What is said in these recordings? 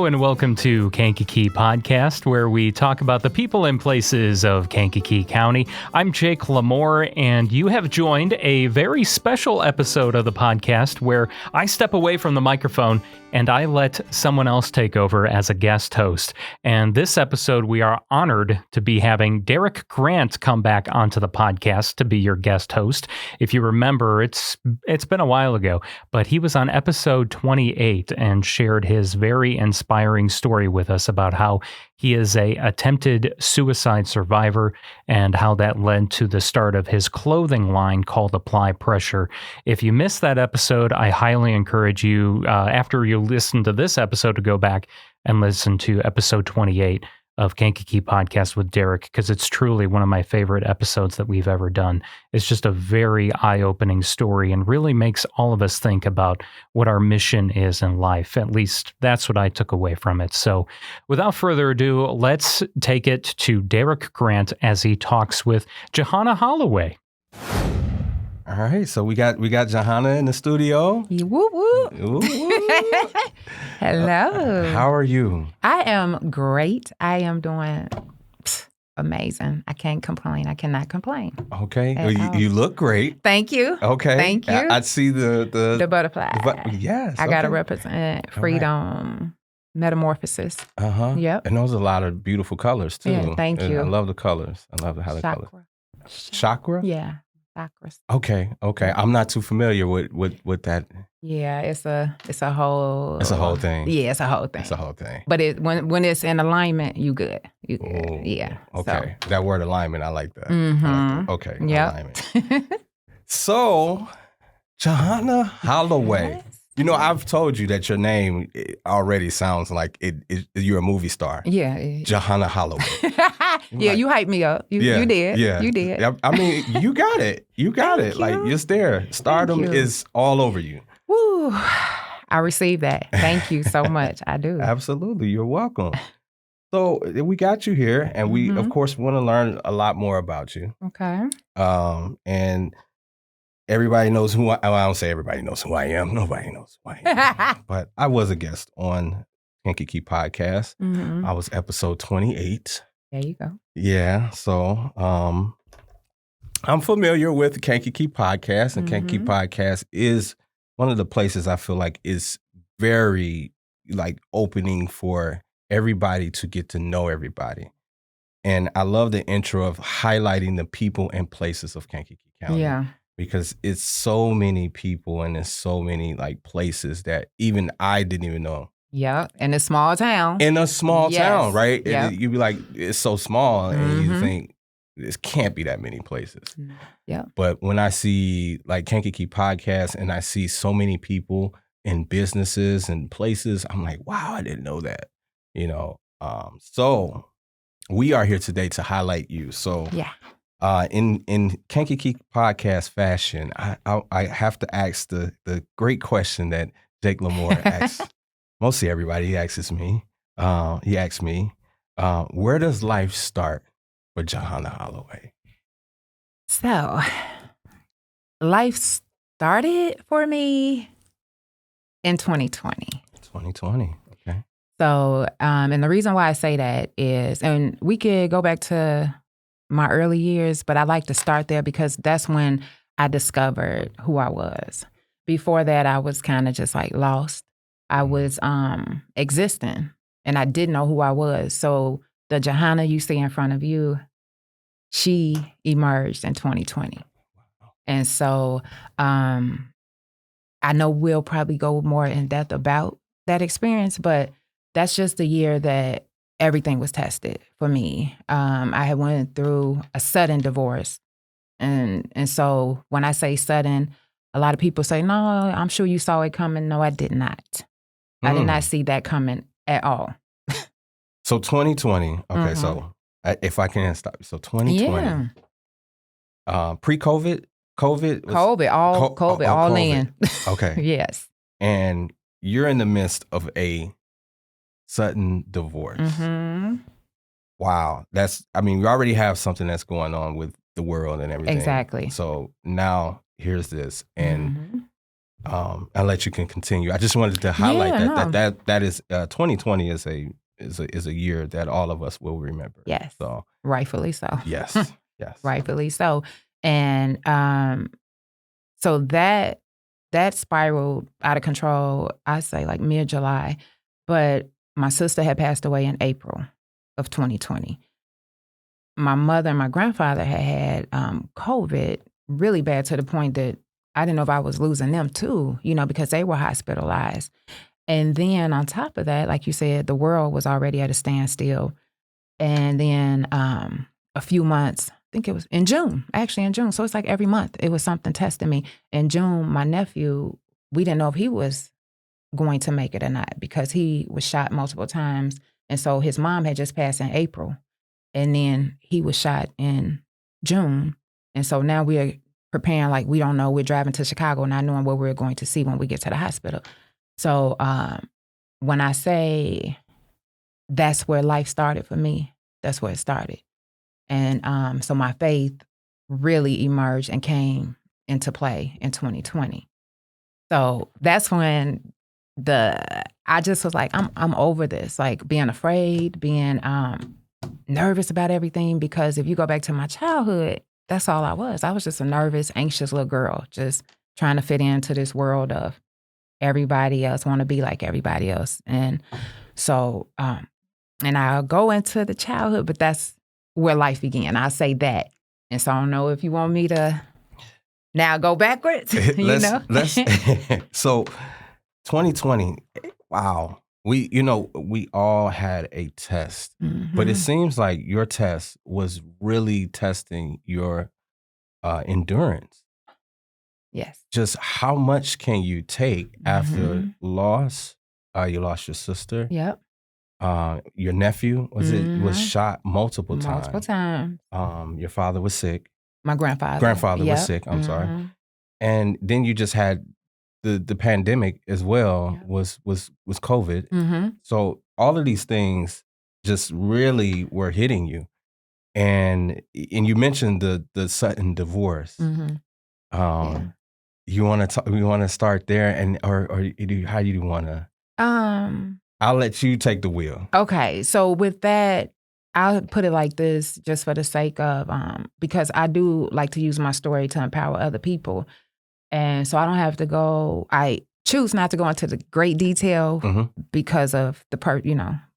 Hello and welcome to Kankakee Podcast, where we talk about the people and places of Kankakee County. I'm Jake LaMore, and you have joined a very special episode of the podcast where I step away from the microphone and I let someone else take over as a guest host. And this episode, we are honored to be having Derek Grant come back onto the podcast to be your guest host. If you remember, it's been a while ago, but he was on episode 28 and shared his very inspiring story with us about how he is a attempted suicide survivor and how that led to the start of his clothing line called Apply Pressure. If you missed that episode, I highly encourage you, after you listen to this episode, to go back and listen to episode 28 of Kankakee Podcast with Derek, because it's truly one of my favorite episodes that we've ever done. It's just a very eye-opening story and really makes all of us think about what our mission is in life. At least that's what I took away from it. So without further ado, let's take it to Derek Grant as he talks with JaHana Holloway. All right, so we got JaHana in the studio. Woo woo. Ooh, ooh. Hello. How are you? I am great. I am doing amazing. I can't complain. I cannot complain. Okay, well, you look great. Thank you. Okay, Thank you. I see the butterfly. Yes, I gotta okay. represent freedom, metamorphosis. Yep. And those are a lot of beautiful colors too. Yeah, thank And you. I love the colors. I love how the colors. Chakra. Yeah. Chakras. Okay. I'm not too familiar with that. Yeah, it's a whole. It's a whole thing. Yeah, it's a whole thing. It's a whole thing. But when it's in alignment, you good. You good. Ooh, Yeah. okay. So. That word alignment, I like that. Mm-hmm. I like that. Okay. Yep. Alignment. So, JaHana Holloway. Yes. You know, I've told you that your name already sounds like you're a movie star. Yeah. JaHana Holloway. Yeah, you hyped me up. You did. Yeah. You did. I mean, you got it. You got it. Thank Like, you. it's there. Stardom is all over you. Woo. I received that. Thank you so much. I do. Absolutely. You're welcome. So we got you here, and we, of course, want to learn a lot more about you. Okay. And everybody knows who I don't say everybody knows who I am. Nobody knows who I am. But I was a guest on Kankakee Podcast. Mm-hmm. I was episode 28. There you go. Yeah. So I'm familiar with Kankakee Podcast, and Kankakee Podcast is one of the places I feel like is very like opening for everybody to get to know everybody. And I love the intro of highlighting the people and places of Kankakee County. Yeah. Because it's so many people and there's so many like places that even I didn't even know. Yeah. In a small town. In a small town, right? Yep. You'd be like, it's so small, and you think, this can't be that many places. Yeah. But when I see like Kankakee Podcast and I see so many people in businesses and places, I'm like, wow, I didn't know that. You know, so we are here today to highlight you. So yeah. In Kankakee Podcast fashion, I have to ask the great question that Jake LaMore asks. Mostly everybody, he asks me. He asks me, where does life start for JaHana Holloway? So, life started for me in 2020. 2020, okay. So, and the reason why I say that is, and we could go back to my early years, but I like to start there because that's when I discovered who I was. Before that, I was kind of just like lost. I was existing, and I didn't know who I was. So the JaHana you see in front of you, she emerged in 2020. And so I know we'll probably go more in depth about that experience, but that's just the year that everything was tested for me. I had went through a sudden divorce. And so when I say sudden, a lot of people say, no, I'm sure you saw it coming. No, I did not. I did not see that coming at all. So 2020, okay, so if I can stop. So 2020, pre-COVID, COVID all in. Okay. Yes. And you're in the midst of a sudden divorce. Wow. We already have something that's going on with the world and everything. Exactly. So now here's this. And I'll let you can continue. I just wanted to highlight Yeah, that is 2020 is a year that all of us will remember. Yes. So rightfully so. yes. Rightfully so. And so that spiraled out of control, I say like mid-July. But my sister had passed away in April of 2020. My mother and my grandfather had COVID really bad, to the point that I didn't know if I was losing them too, because they were hospitalized. And then on top of that, like you said, the world was already at a standstill. And then a few months, I think it was in June. So it's like every month it was something testing me. In June, my nephew, we didn't know if he was going to make it or not, because he was shot multiple times. And so his mom had just passed in April. And then he was shot in June. And so now we're preparing, like we don't know. We're driving to Chicago not knowing what we're going to see when we get to the hospital. So when I say that's where life started for me, that's where it started. And so my faith really emerged and came into play in 2020. So that's when I just was like, I'm over this, like being afraid, being nervous about everything. Because if you go back to my childhood, that's all I was. I was just a nervous, anxious little girl, just trying to fit into this world of everybody else, want to be like everybody else. And so, and I'll go into the childhood, but that's where life began. I'll say that. And so I don't know if you want me to now go backwards, Let's so 2020, wow. We all had a test, but it seems like your test was really testing your endurance. Yes. Just how much can you take after loss? You lost your sister. Yep. Your nephew was shot multiple times. Your father was sick. My grandfather was sick. I'm sorry. And then you just had the pandemic as well. Was COVID. So all of these things just really were hitting you. And you mentioned the sudden divorce. You want to we want to start there, and or how do you want to? I'll let you take the wheel. Okay, so with that, I'll put it like this, just for the sake of because I do like to use my story to empower other people, and so I don't have to go. I choose not to go into the great detail because of the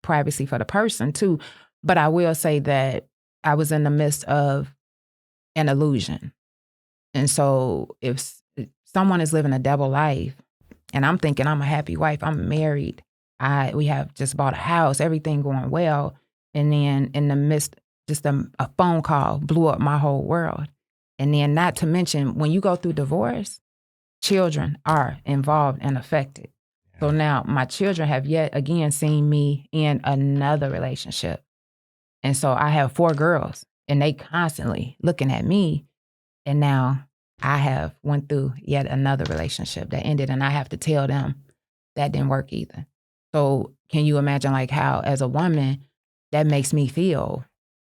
privacy for the person too. But I will say that I was in the midst of an illusion, and so if someone is living a double life, and I'm thinking I'm a happy wife, I'm married, we have just bought a house, everything going well, and then in the midst, just a phone call blew up my whole world. And then not to mention, when you go through divorce, children are involved and affected. So now my children have yet again seen me in another relationship. And so I have 4 girls, and they constantly looking at me, and now I have went through yet another relationship that ended, and I have to tell them that didn't work either. So can you imagine like how, as a woman, that makes me feel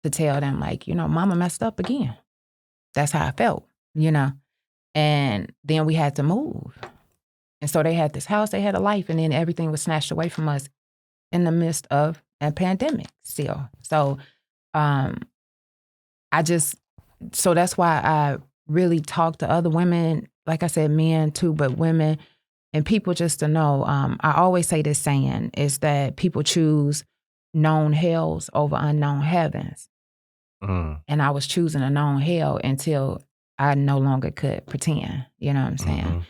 to tell them like, mama messed up again. That's how I felt, And then we had to move. And so they had this house, they had a life, and then everything was snatched away from us in the midst of a pandemic still. So so that's why I really talk to other women, like I said, men too, but women and people just to know. I always say this saying is that people choose known hells over unknown heavens. And I was choosing a known hell until I no longer could pretend, you know what I'm saying?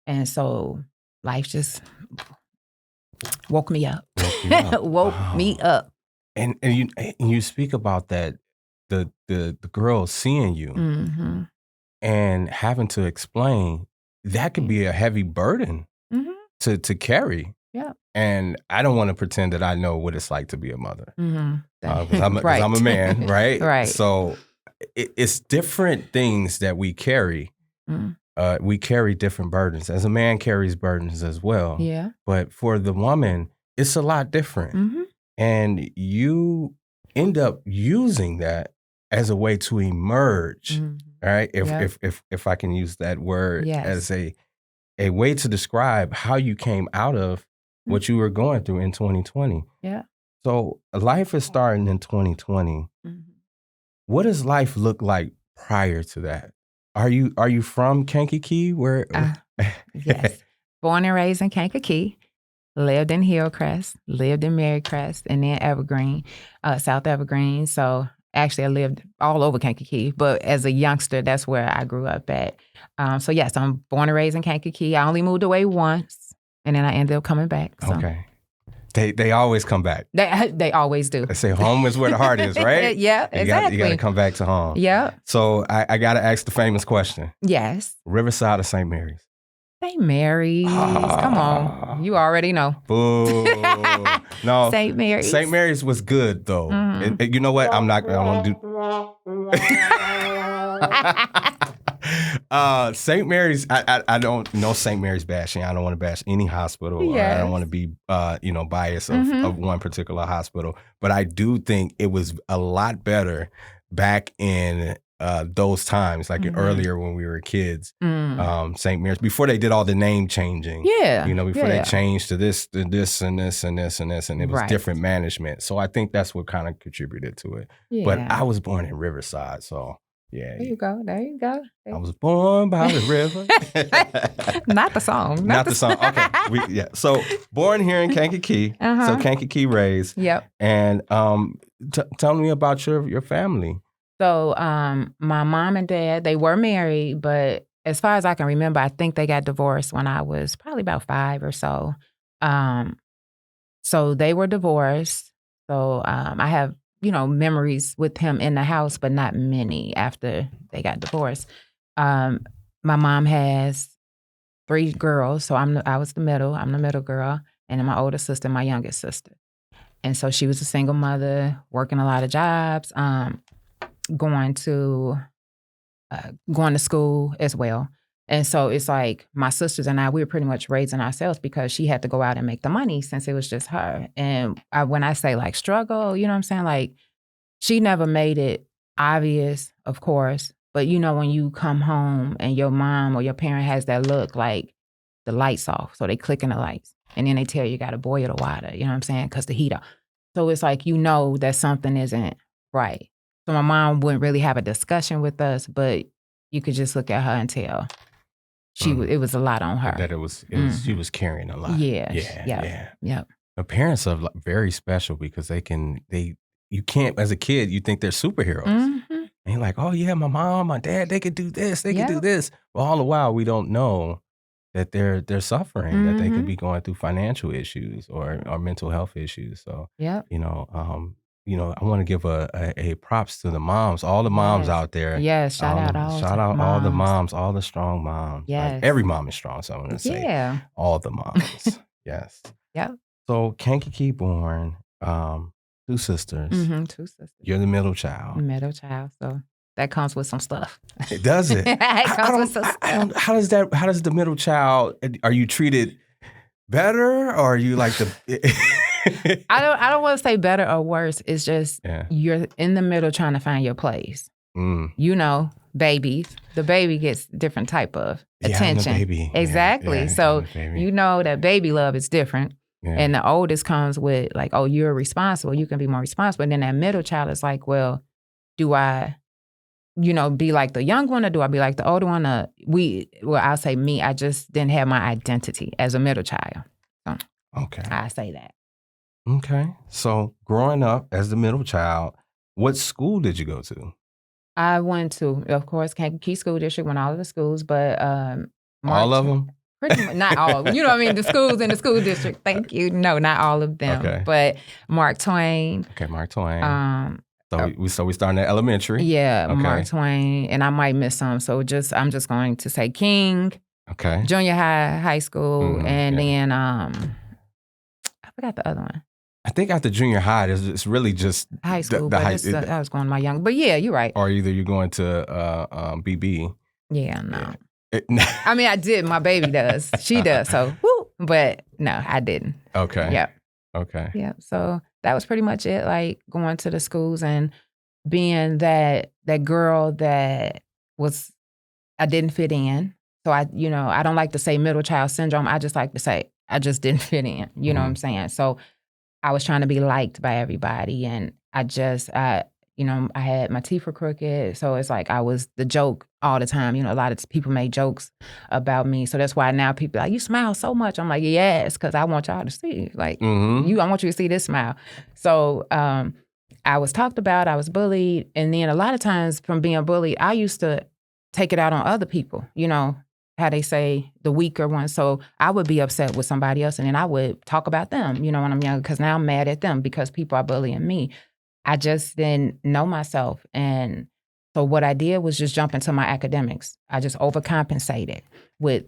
And so life just woke me up. Woke me up. And you speak about that, the girl seeing you and having to explain, that could be a heavy burden to carry. Yeah. And I don't want to pretend that I know what it's like to be a mother. Because I'm a man, right? Right. So it's different things that we carry. We carry different burdens. As a man carries burdens as well. Yeah. But for the woman, it's a lot different. And you end up using that as a way to emerge, right? If I can use that word, as a way to describe how you came out of what you were going through in 2020. Yeah. So life is starting in 2020. Mm-hmm. What does life look like prior to that? Are you from Kankakee? Where? Yes. Born and raised in Kankakee. Lived in Hillcrest, lived in Marycrest, and then Evergreen, South Evergreen. So actually, I lived all over Kankakee, but as a youngster, that's where I grew up at. So yes, I'm born and raised in Kankakee. I only moved away once, and then I ended up coming back. So. Okay. They always come back. They always do. They say home is where the heart is, right? Yeah, exactly. You got to come back to home. Yeah. So I got to ask the famous question. Yes. Riverside or St. Mary's? St. Mary's. Come on. You already know. Boo. No. St. Mary's. St. Mary's was good, though. Mm-hmm. And you know what? I won't do... St. Mary's, I don't know St. Mary's bashing. I don't want to bash any hospital. Yes. Or I don't want to be, biased of one particular hospital. But I do think it was a lot better back in those times, like earlier when we were kids. St. Mary's, before they did all the name changing. Yeah. Before they changed to this, and this, and this, and this, and this, and it was different management. So I think that's what kind of contributed to it. Yeah. But I was born in Riverside, so... Yeah. There you go. I was born by the river. Not the song. Not the song. Okay. So born here in Kankakee. So Kankakee raised. Yep. And tell me about your family. So my mom and dad, they were married, but as far as I can remember, I think they got divorced when I was probably about 5 or so. So they were divorced. So I have memories with him in the house, but not many after they got divorced. My mom has 3 girls, so I was the middle. I'm the middle girl, and then my older sister, my youngest sister. And so she was a single mother, working a lot of jobs, going to school as well. And so it's like my sisters and I, we were pretty much raising ourselves because she had to go out and make the money since it was just her. And when I say like struggle, you know what I'm saying? Like she never made it obvious, of course. But when you come home and your mom or your parent has that look like the lights off. So they clicking the lights and then they tell you got to boil the water, you know what I'm saying? Because the heat off. So it's like, that something isn't right. So my mom wouldn't really have a discussion with us, but you could just look at her and tell. It was a lot on her. That it was she was carrying a lot. Yeah. The parents are very special because you can't, as a kid, you think they're superheroes. Mm-hmm. And you're like, oh yeah, my mom, my dad, they could do this, they could do this. But all the while we don't know that they're suffering, that they could be going through financial issues or mental health issues. So I want to give a props to the moms, all the moms out there. Yes, shout out all the moms, all the strong moms. Yes. Like, every mom is strong, so I'm going to say all the moms. Yes. Yeah. So Kankakee born, 2 sisters. 2 sisters. You're the middle child. Middle child, so that comes with some stuff. It does it? It comes with some stuff. How does the middle child, are you treated better or are you like the... I don't want to say better or worse. It's just you're in the middle trying to find your place. Babies. The baby gets different type of attention. I'm the baby. Exactly. So that baby love is different. Yeah. And the oldest comes with like, oh, you're responsible. You can be more responsible. And then that middle child is like, well, do I, be like the young one or do I be like the older one? I'll say me. I just didn't have my identity as a middle child. So okay. I say that. Okay. So growing up as the middle child, what school did you go to? I went to, of course, Kankakee School District, went all of the schools, but all of them? Pretty much, not all. You know what I mean? The schools in the school district. Thank you. No, not all of them. Okay. But Mark Twain. Okay, Mark Twain. So we started at elementary. Yeah, okay. Mark Twain, and I might miss some. So I'm just going to say King. Okay. Junior high school, and then I forgot the other one. I think after junior high, it's really just high school. I was going my young, but yeah, you're right. Or either you're going to BB. Yeah, no. I mean, I did. My baby does. She does. So, woo. But no, I didn't. Okay. Yeah. Okay. Yeah. So that was pretty much it. Like going to the schools and being that girl that I didn't fit in. So I don't like to say middle child syndrome. I just like to say I just didn't fit in. You know what I'm saying? So I was trying to be liked by everybody, and I had my teeth were crooked, so it's like I was the joke all the time. A lot of people made jokes about me, so that's why now people are like, you smile so much. I'm like, yes, because I want y'all to see, like, I want you to see this smile. So I was talked about, I was bullied, and then a lot of times from being bullied, I used to take it out on other people. How they say, the weaker one. So I would be upset with somebody else, and then I would talk about them, when I'm younger, because now I'm mad at them because people are bullying me. I just didn't know myself. And so what I did was just jump into my academics. I just overcompensated with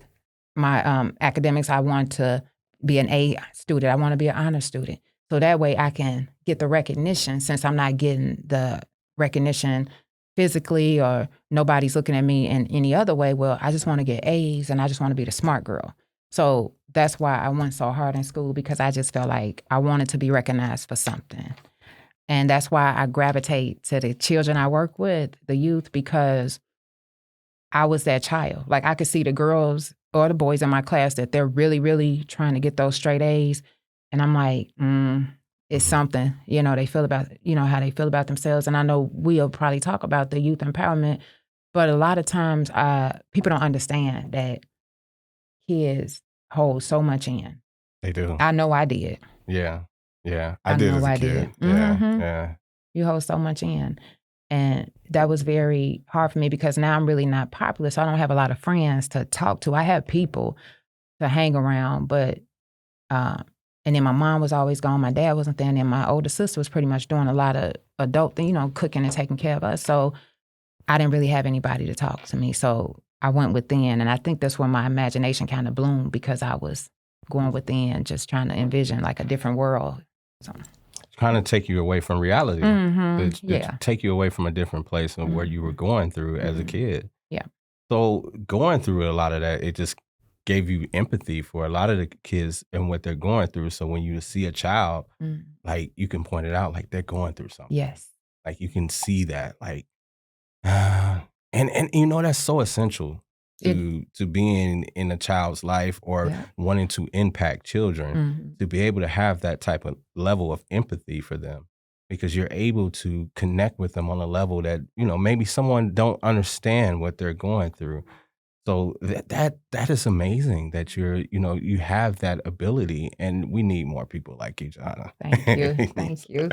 my academics. I wanted to be an A student. I want to be an honor student. So that way I can get the recognition, since I'm not getting the recognition physically or nobody's looking at me in any other way. Well, I just want to get A's and I just want to be the smart girl. So that's why I went so hard in school, because I just felt like I wanted to be recognized for something. And that's why I gravitate to the children I work with, the youth, because I was that child. Like, I could see the girls or the boys in my class that they're really, really trying to get those straight A's. And I'm like, it's something, they feel about, how they feel about themselves. And I know we'll probably talk about the youth empowerment, but a lot of times people don't understand that kids hold so much in. They do. I know I did. Yeah. I did as a kid. Yeah. You hold so much in. And that was very hard for me, because now I'm really not popular, so I don't have a lot of friends to talk to. I have people to hang around, but and then my mom was always gone, my dad wasn't there, and then my older sister was pretty much doing a lot of adult things, cooking and taking care of us. So I didn't really have anybody to talk to me. So I went within, and I think that's where my imagination kind of bloomed, because I was going within, just trying to envision like a different world. So. Trying to take you away from reality, to take you away from a different place of where you were going through as a kid. Yeah. So going through a lot of that, it just gave you empathy for a lot of the kids and what they're going through. So when you see a child, like, you can point it out, like, they're going through something. Yes. Like, you can see that, like, and that's so essential to being in a child's life, or wanting to impact children, to be able to have that type of level of empathy for them, because you're able to connect with them on a level that, maybe someone don't understand what they're going through. So that is amazing that you have that ability, and we need more people like you, JaHana. Thank you.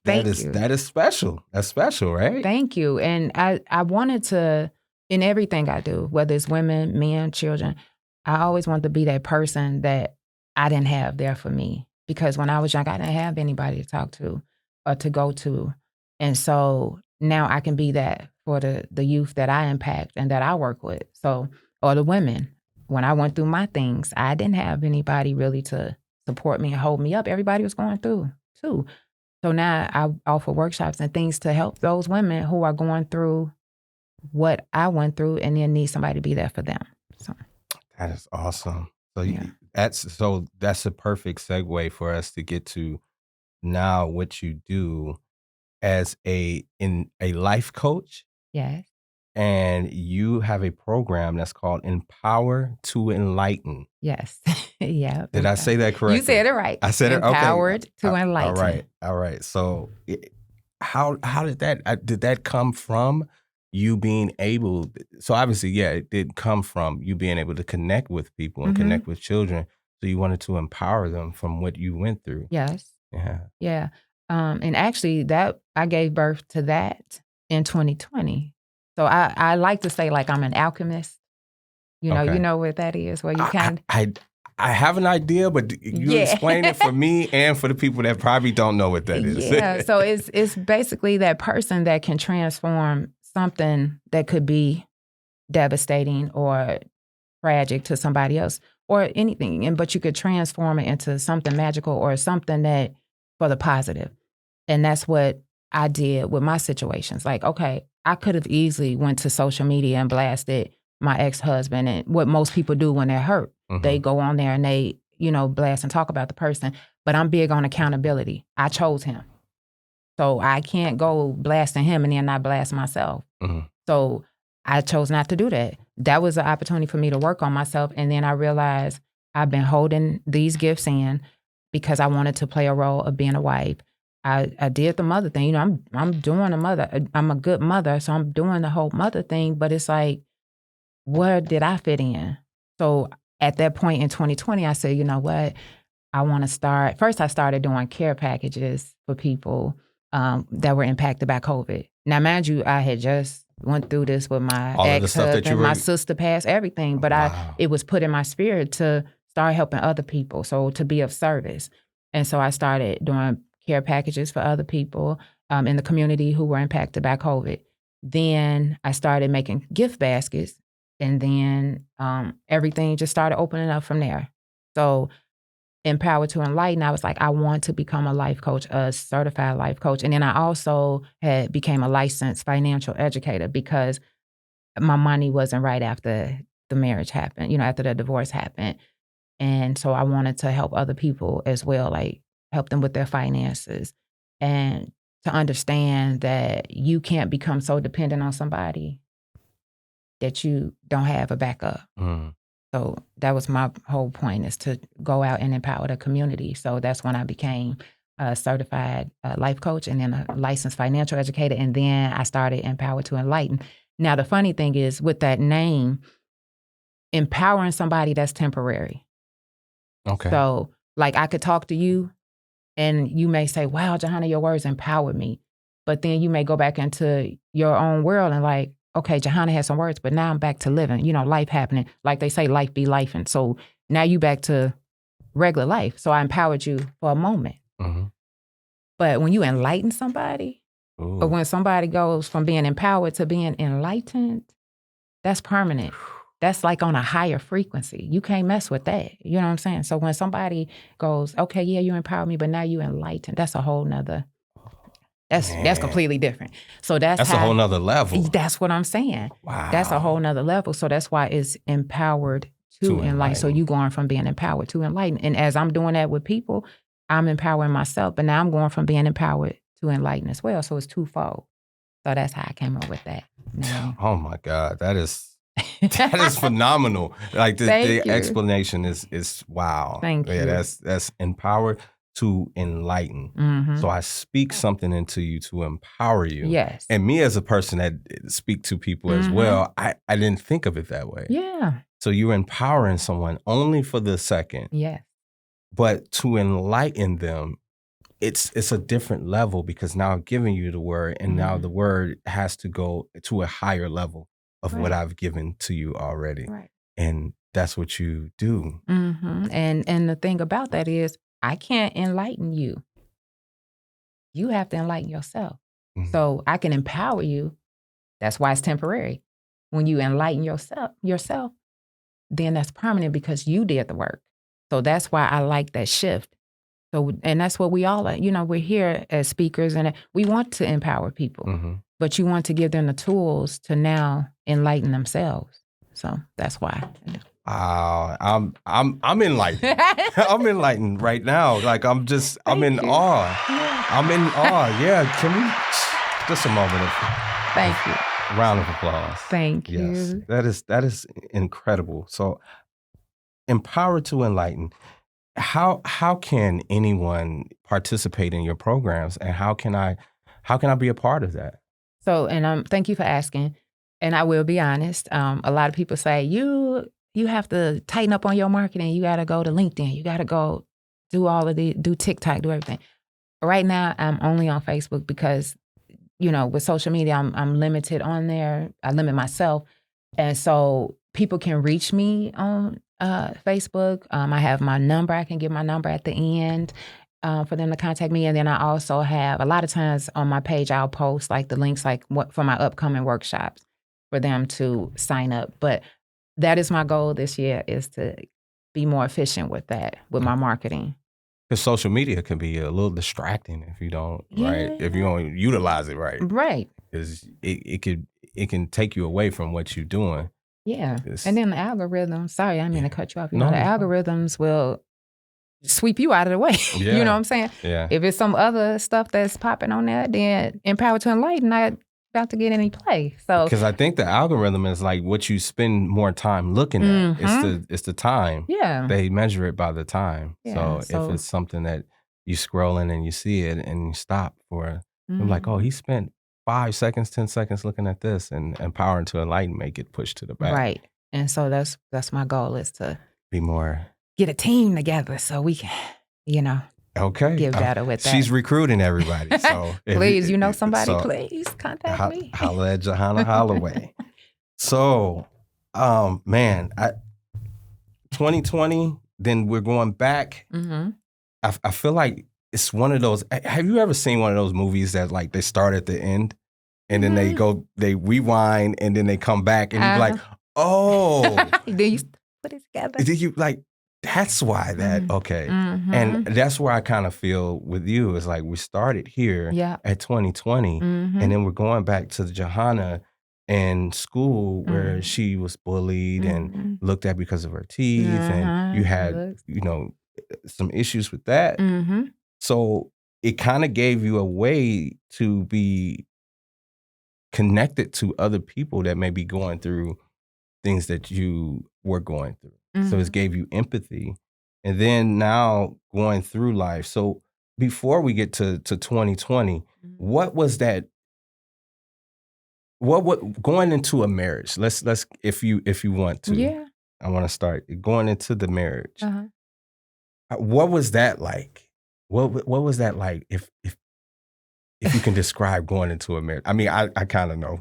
That is special. That's special, right? Thank you. And I wanted to, in everything I do, whether it's women, men, children, I always wanted to be that person that I didn't have there for me. Because when I was young, I didn't have anybody to talk to or to go to. And so now I can be that for the youth that I impact and that I work with. So, or the women. When I went through my things, I didn't have anybody really to support me and hold me up. Everybody was going through too. So now I offer workshops and things to help those women who are going through what I went through, and then need somebody to be there for them. So that is awesome. So that's a perfect segue for us to get to now what you do as a life coach. Yes. And you have a program that's called Empower to Enlighten. Yes. Yeah. Did I say that correctly? You said it right. I said it. Okay. Empowered to Enlighten. All right. So how did that come from you being able? So obviously, it did come from you being able to connect with people and connect with children. So you wanted to empower them from what you went through. Yes. Yeah. Yeah. And actually, that I gave birth to that in 2020. So I like to say, like, I'm an alchemist. You know what that is, where you kind of... I have an idea, but you explain it for me and for the people that probably don't know what that is. Yeah, so it's basically that person that can transform something that could be devastating or tragic to somebody else or anything, but you could transform it into something magical or something that for the positive. And that's what I did with my situations. Like, okay, I could have easily went to social media and blasted my ex-husband, and what most people do when they're hurt. They go on there and they, blast and talk about the person. But I'm big on accountability. I chose him. So I can't go blasting him and then not blast myself. So I chose not to do that. that was an opportunity for me to work on myself. And then I realized I've been holding these gifts in because I wanted to play a role of being a wife. I did the mother thing. You know, I'm doing a mother. I'm a good mother, so I'm doing the whole mother thing. But it's like, where did I fit in? So at that point in 2020, I said, you know what? I want to start. First, I started doing care packages for people that were impacted by COVID. Now, mind you, I had just went through this with my ex-husband, my sister passed, everything. But it was put in my spirit to start helping other people, so to be of service. And so I started doing care packages for other people in the community who were impacted by COVID. Then I started making gift baskets, and then everything just started opening up from there. So Empowered to Enlighten, I was like, I want to become a life coach, a certified life coach. And then I also became a licensed financial educator because my money wasn't right after the marriage happened, you know, after the divorce happened. And so I wanted to help other people as well, like help them with their finances and to understand that you can't become so dependent on somebody that you don't have a backup. So that was my whole point, is to go out and empower the community. So that's when I became a certified life coach and then a licensed financial educator. And then I started Empowered to Enlighten. Now, the funny thing is with that name, empowering somebody, that's temporary. Okay. So like I could talk to you and you may say, wow, JaHana, your words empowered me. But then you may go back into your own world and like, okay, JaHana has some words, but now I'm back to living, you know, life happening. Like they say, life be life. And so now you back to regular life. So I empowered you for a moment. But when you enlighten somebody, or when somebody goes from being empowered to being enlightened, that's permanent. That's like on a higher frequency. You can't mess with that. You know what I'm saying? So when somebody goes, okay, yeah, you empowered me, but now you enlightened, that's a whole nother, that's completely different. So that's a whole nother level. That's what I'm saying. Wow. That's a whole nother level. So that's why it's empowered to enlighten. So you going from being empowered to enlighten. And as I'm doing that with people, I'm empowering myself. But now I'm going from being empowered to enlighten as well. So it's twofold. So that's how I came up with that name. Oh my God, that is phenomenal. Like the explanation is wow. Thank you. That's empowered to enlighten. So I speak something into you to empower you. Yes. And me as a person that speak to people as well, I didn't think of it that way. Yeah. So you're empowering someone only for the second. Yes. But to enlighten them, it's a different level, because now I'm giving you the word, and now the word has to go to a higher level of what I've given to you already. Right. And that's what you do. And the thing about that is, I can't enlighten you. You have to enlighten yourself. So I can empower you. That's why it's temporary. When you enlighten yourself, then that's permanent because you did the work. So that's why I like that shift. So, and that's what we all are. You know, we're here as speakers and we want to empower people, but you want to give them the tools to now enlighten themselves. So that's why. I'm enlightened. I'm enlightened right now. Like I'm in awe. I'm in awe. Yeah. Can we just a moment of thank you. Round of applause. Thank you. Yes. That is incredible. So empowered to enlighten. How can anyone participate in your programs, and how can I be a part of that? So, and thank you for asking. And I will be honest. A lot of people say you have to tighten up on your marketing. You got to go to LinkedIn. You got to go do TikTok, do everything. Right now, I'm only on Facebook because, you know, with social media, I'm limited on there. I limit myself. And so people can reach me on Facebook. I have my number. I can give my number at the end for them to contact me. And then I also have, a lot of times on my page, I'll post like the links, like what for my upcoming workshops for them to sign up. But that is my goal this year, is to be more efficient with that, with my marketing. Because social media can be a little distracting if you don't, right? If you don't utilize it right. Right. Because it can take you away from what you're doing. Yeah. And then the algorithms, sorry, I didn't mean to cut you off. You know, the algorithms will sweep you out of the way. Yeah. You know what I'm saying? Yeah. If it's some other stuff that's popping on there, then Empowered to Enlighten, about to get any play. So because I think the algorithm is like what you spend more time looking at. It's the time. Yeah. They measure it by the time. Yeah, So if it's something that you scrolling and you see it and you stop for, you're like, oh, he spent 5 seconds, 10 seconds looking at this, and Empower into Enlighten may get pushed to the back. Right. And so that's my goal, is to Be more. get a team together so we can, Okay. get better with that. She's recruiting everybody. So please, somebody, please contact me. Holla at JaHana Holloway. So, man, 2020, then we're going back. Mm-hmm. I feel like it's one of those. Have you ever seen one of those movies that like they start at the end and then they rewind and then they come back and you're like, oh. Then you put it together. Did you like, that's why that, okay. Mm-hmm. And that's where I kind of feel with you is like we started here at 2020 and then we're going back to the JaHana in school where she was bullied and looked at because of her teeth and you had, some issues with that. So it kind of gave you a way to be connected to other people that may be going through things that you were going through. So it gave you empathy. And then now going through life. So before we get to 2020, what was that? What going into a marriage? Let's if you want to. Yeah. I want to start going into the marriage. What was that like? What was that like? If you can describe going into a marriage. I mean, I kind of know,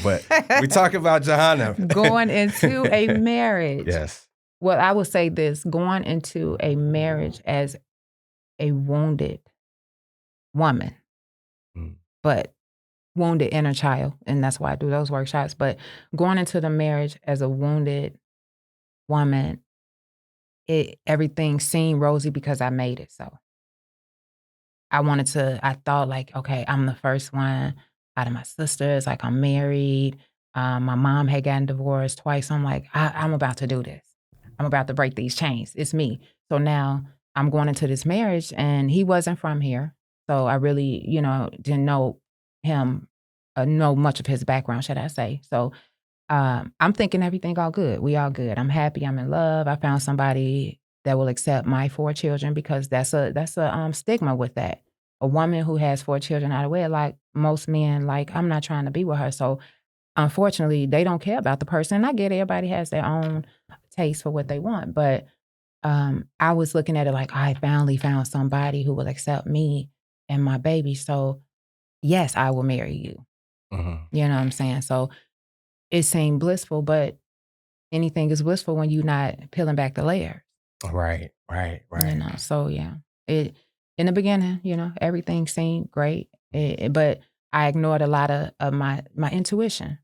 but we talk about JaHana. Going into a marriage. Yes. Well, I would say this, going into a marriage as a wounded woman, but wounded inner child, and that's why I do those workshops. But going into the marriage as a wounded woman, everything seemed rosy because I made it so. I thought like, okay, I'm the first one out of my sisters, like I'm married. My mom had gotten divorced twice. I'm like, I'm about to do this. I'm about to break these chains. It's me. So now I'm going into this marriage and he wasn't from here. So I really, didn't know him, know much of his background, should I say. So I'm thinking everything all good. We all good. I'm happy. I'm in love. I found somebody that will accept my 4 children because that's a stigma with that. A woman who has 4 children out of wedlock, most men like, I'm not trying to be with her. So unfortunately, they don't care about the person. I get it. Everybody has their own taste for what they want. But I was looking at it like, I finally found somebody who will accept me and my baby. So yes, I will marry you. You know what I'm saying? So it seemed blissful, but anything is blissful when you're not peeling back the layers. Right. So yeah, in the beginning, everything seemed great, but I ignored a lot of my intuition,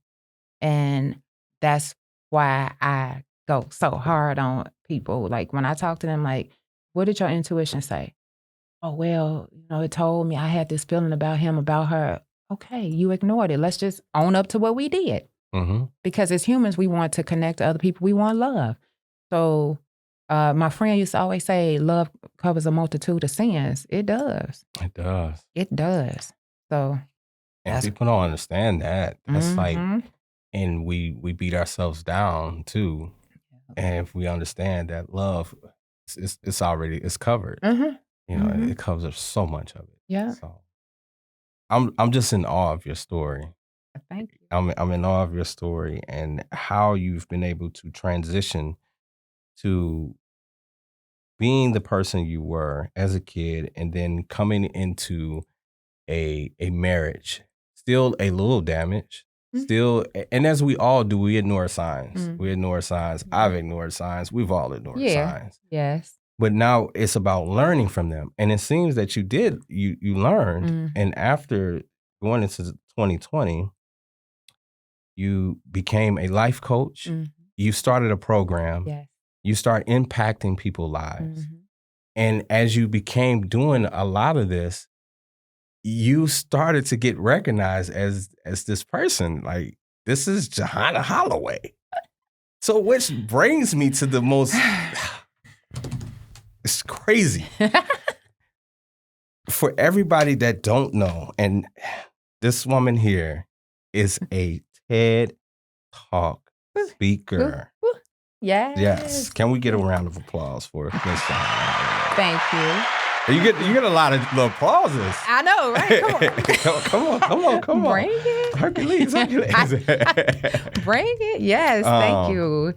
and that's why I go so hard on people. Like when I talk to them, like, what did your intuition say? Oh, well, it told me I had this feeling about him, about her. Okay, you ignored it. Let's just own up to what we did. Because as humans, we want to connect to other people. We want love. So my friend used to always say, love covers a multitude of sins. It does. It does. So. And people don't understand that. That's like, and we beat ourselves down too. And if we understand that love, it's covered. It covers so much of it. Yeah. So I'm just in awe of your story. Thank you. I'm in awe of your story and how you've been able to transition to being the person you were as a kid and then coming into a marriage. Still a little damaged. Still, and as we all do, we ignore signs. We ignore signs. I've ignored signs. We've all ignored signs. Yes. But now it's about learning from them. And it seems that you learned. And after going into 2020, you became a life coach. You started a program. Yes. You start impacting people's lives. And as you became doing a lot of this, you started to get recognized as this person. Like, this is JaHana Holloway. So which brings me to the most, it's crazy. For everybody that don't know, and this woman here is a TED Talk speaker. Yes. Yes. Can we get a round of applause for Miss JaHana? Thank you. You get a lot of little applauses. I know, right? Come on. come on. Bring it. Hercules. Bring it. Yes, thank you.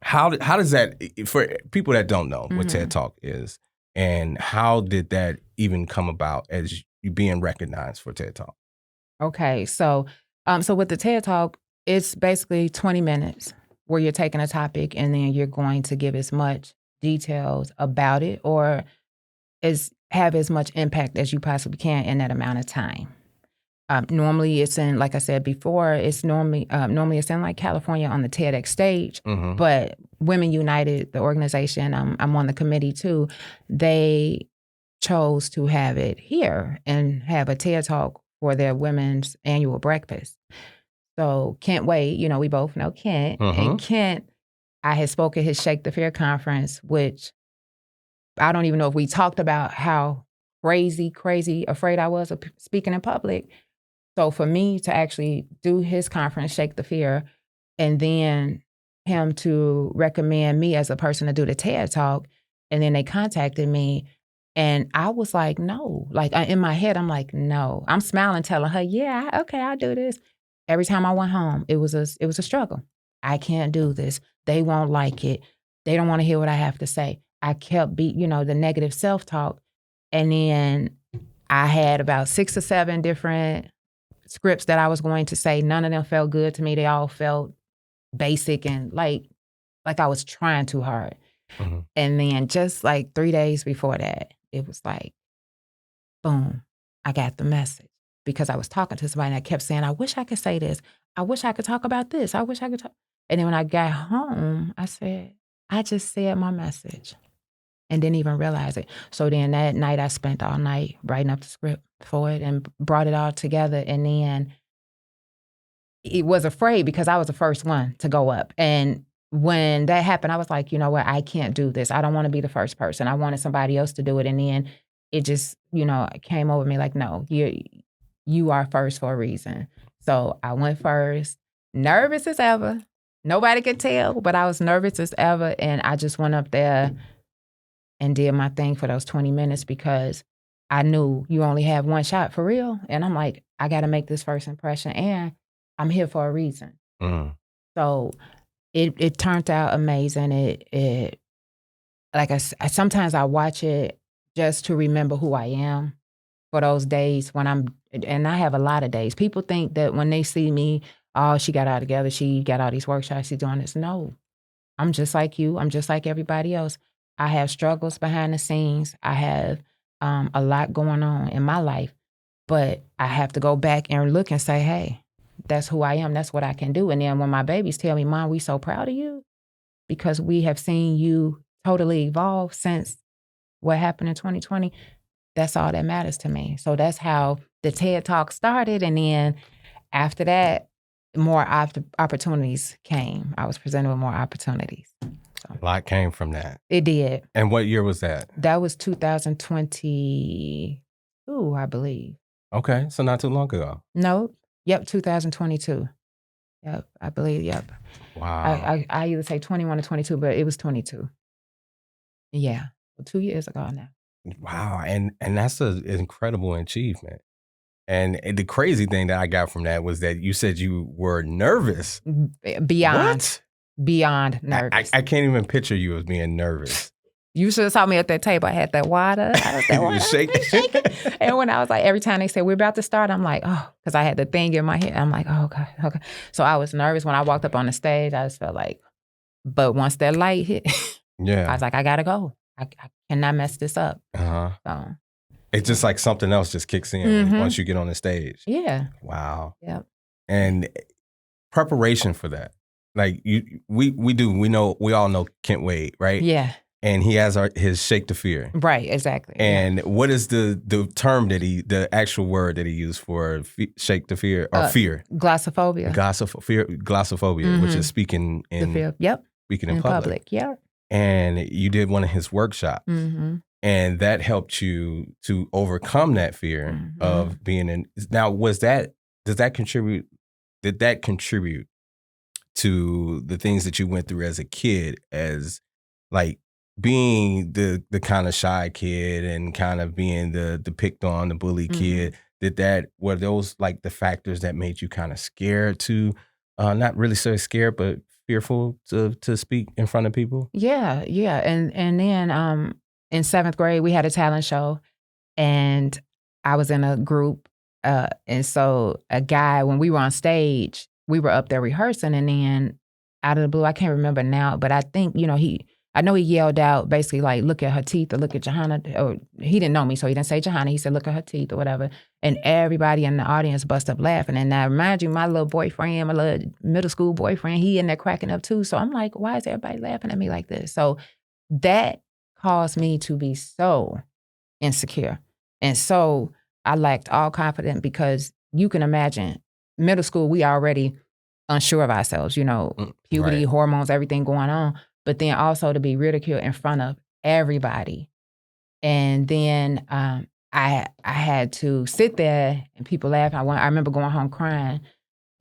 How does that, for people that don't know what TED Talk is, and how did that even come about as you being recognized for TED Talk? Okay, so with the TED Talk, it's basically 20 minutes where you're taking a topic and then you're going to give as much details about it or have as much impact as you possibly can in that amount of time. Normally it's in, like I said before, it's normally it's in like California on the TEDx stage, but Women United, the organization, I'm on the committee too, they chose to have it here and have a TED Talk for their women's annual breakfast. So Kent Wade, we both know Kent, and Kent, I had spoke at his Shake the Fear conference, which I don't even know if we talked about how crazy afraid I was of speaking in public. So for me to actually do his conference, Shake the Fear, and then him to recommend me as a person to do the TED Talk, and then they contacted me, and I was like, no. Like in my head, I'm like, no. I'm smiling, telling her, yeah, okay, I'll do this. Every time I went home, it was a struggle. I can't do this. They won't like it. They don't want to hear what I have to say. I kept the negative self-talk. And then I had about 6 or 7 different scripts that I was going to say. None of them felt good to me. They all felt basic and like I was trying too hard. And then just like 3 days before that, it was like, boom, I got the message. Because I was talking to somebody and I kept saying, I wish I could say this. I wish I could talk about this. I wish I could talk. And then when I got home, I said, I just said my message and didn't even realize it. So then that night I spent all night writing up the script for it and brought it all together. And then it was afraid because I was the first one to go up. And when that happened, I was like, you know what? I can't do this. I don't want to be the first person. I wanted somebody else to do it. And then it just, came over me like, no, you are first for a reason. So I went first, nervous as ever. Nobody could tell, but I was nervous as ever. And I just went up there and did my thing for those 20 minutes because I knew you only have one shot for real. And I'm like, I got to make this first impression and I'm here for a reason. So it turned out amazing. It like sometimes I watch it just to remember who I am for those days and I have a lot of days. People think that when they see me, oh, she got all together, she got all these workshops, she's doing this. No, I'm just like you. I'm just like everybody else. I have struggles behind the scenes. I have a lot going on in my life, but I have to go back and look and say, hey, that's who I am. That's what I can do. And then when my babies tell me, Mom, we so proud of you because we have seen you totally evolve since what happened in 2020, that's all that matters to me. So that's how the TED Talk started. And then after that, more opportunities came. I was presented with more opportunities. So. A lot came from that. It did. And what year was that? That was 2022, I believe. Okay, so not too long ago. No, yep, 2022. Yep, I believe, yep. Wow. I either say 21 or 22, but it was 22. Yeah, 2 years ago now. Wow, and that's an incredible achievement. And the crazy thing that I got from that was that you said you were nervous. Beyond. What? Beyond nervous. I can't even picture you as being nervous. You should have saw me at that table. I had that water. You were shaking. And when I was like, every time they said, we're about to start, I'm like, oh, because I had the thing in my head. I'm like, oh, okay. So I was nervous when I walked up on the stage. I just felt like, but once that light hit, yeah, I was like, I got to go. I cannot mess this up. So. It's just like something else just kicks in once you get on the stage. Yeah. Wow. Yep. And preparation for that. Like we all know Kent Wade, right? Yeah. And he has his Shake the Fear. Right, exactly. And what is the term the actual word that he used for shake the fear or fear? Glossophobia. Glossophobia, which is speaking in speaking in public. Yeah. And you did one of his workshops. And that helped you to overcome that fear of being in. Now, does that contribute did that contribute to the things that you went through as a kid, as like being the kind of shy kid and kind of being the picked on, the bully kid? Were those like the factors that made you kind of scared to, not really so scared, but fearful to speak in front of people? Yeah. And then in 7th grade, we had a talent show, and I was in a group. And so a guy, when we were on stage, we were up there rehearsing, and then out of the blue, I can't remember now, but I think, I know he yelled out basically like, look at her teeth, or look at JaHana, or he didn't know me, so he didn't say JaHana, he said, look at her teeth or whatever. And everybody in the audience bust up laughing. And I remind you, my little boyfriend, my little middle school boyfriend, he in there cracking up too. So I'm like, why is everybody laughing at me like this? So that caused me to be so insecure. And so I lacked all confidence, because you can imagine, middle school, we already unsure of ourselves, puberty, Right. hormones, everything going on. But then also to be ridiculed in front of everybody. And then I had to sit there and people laugh. I remember going home crying,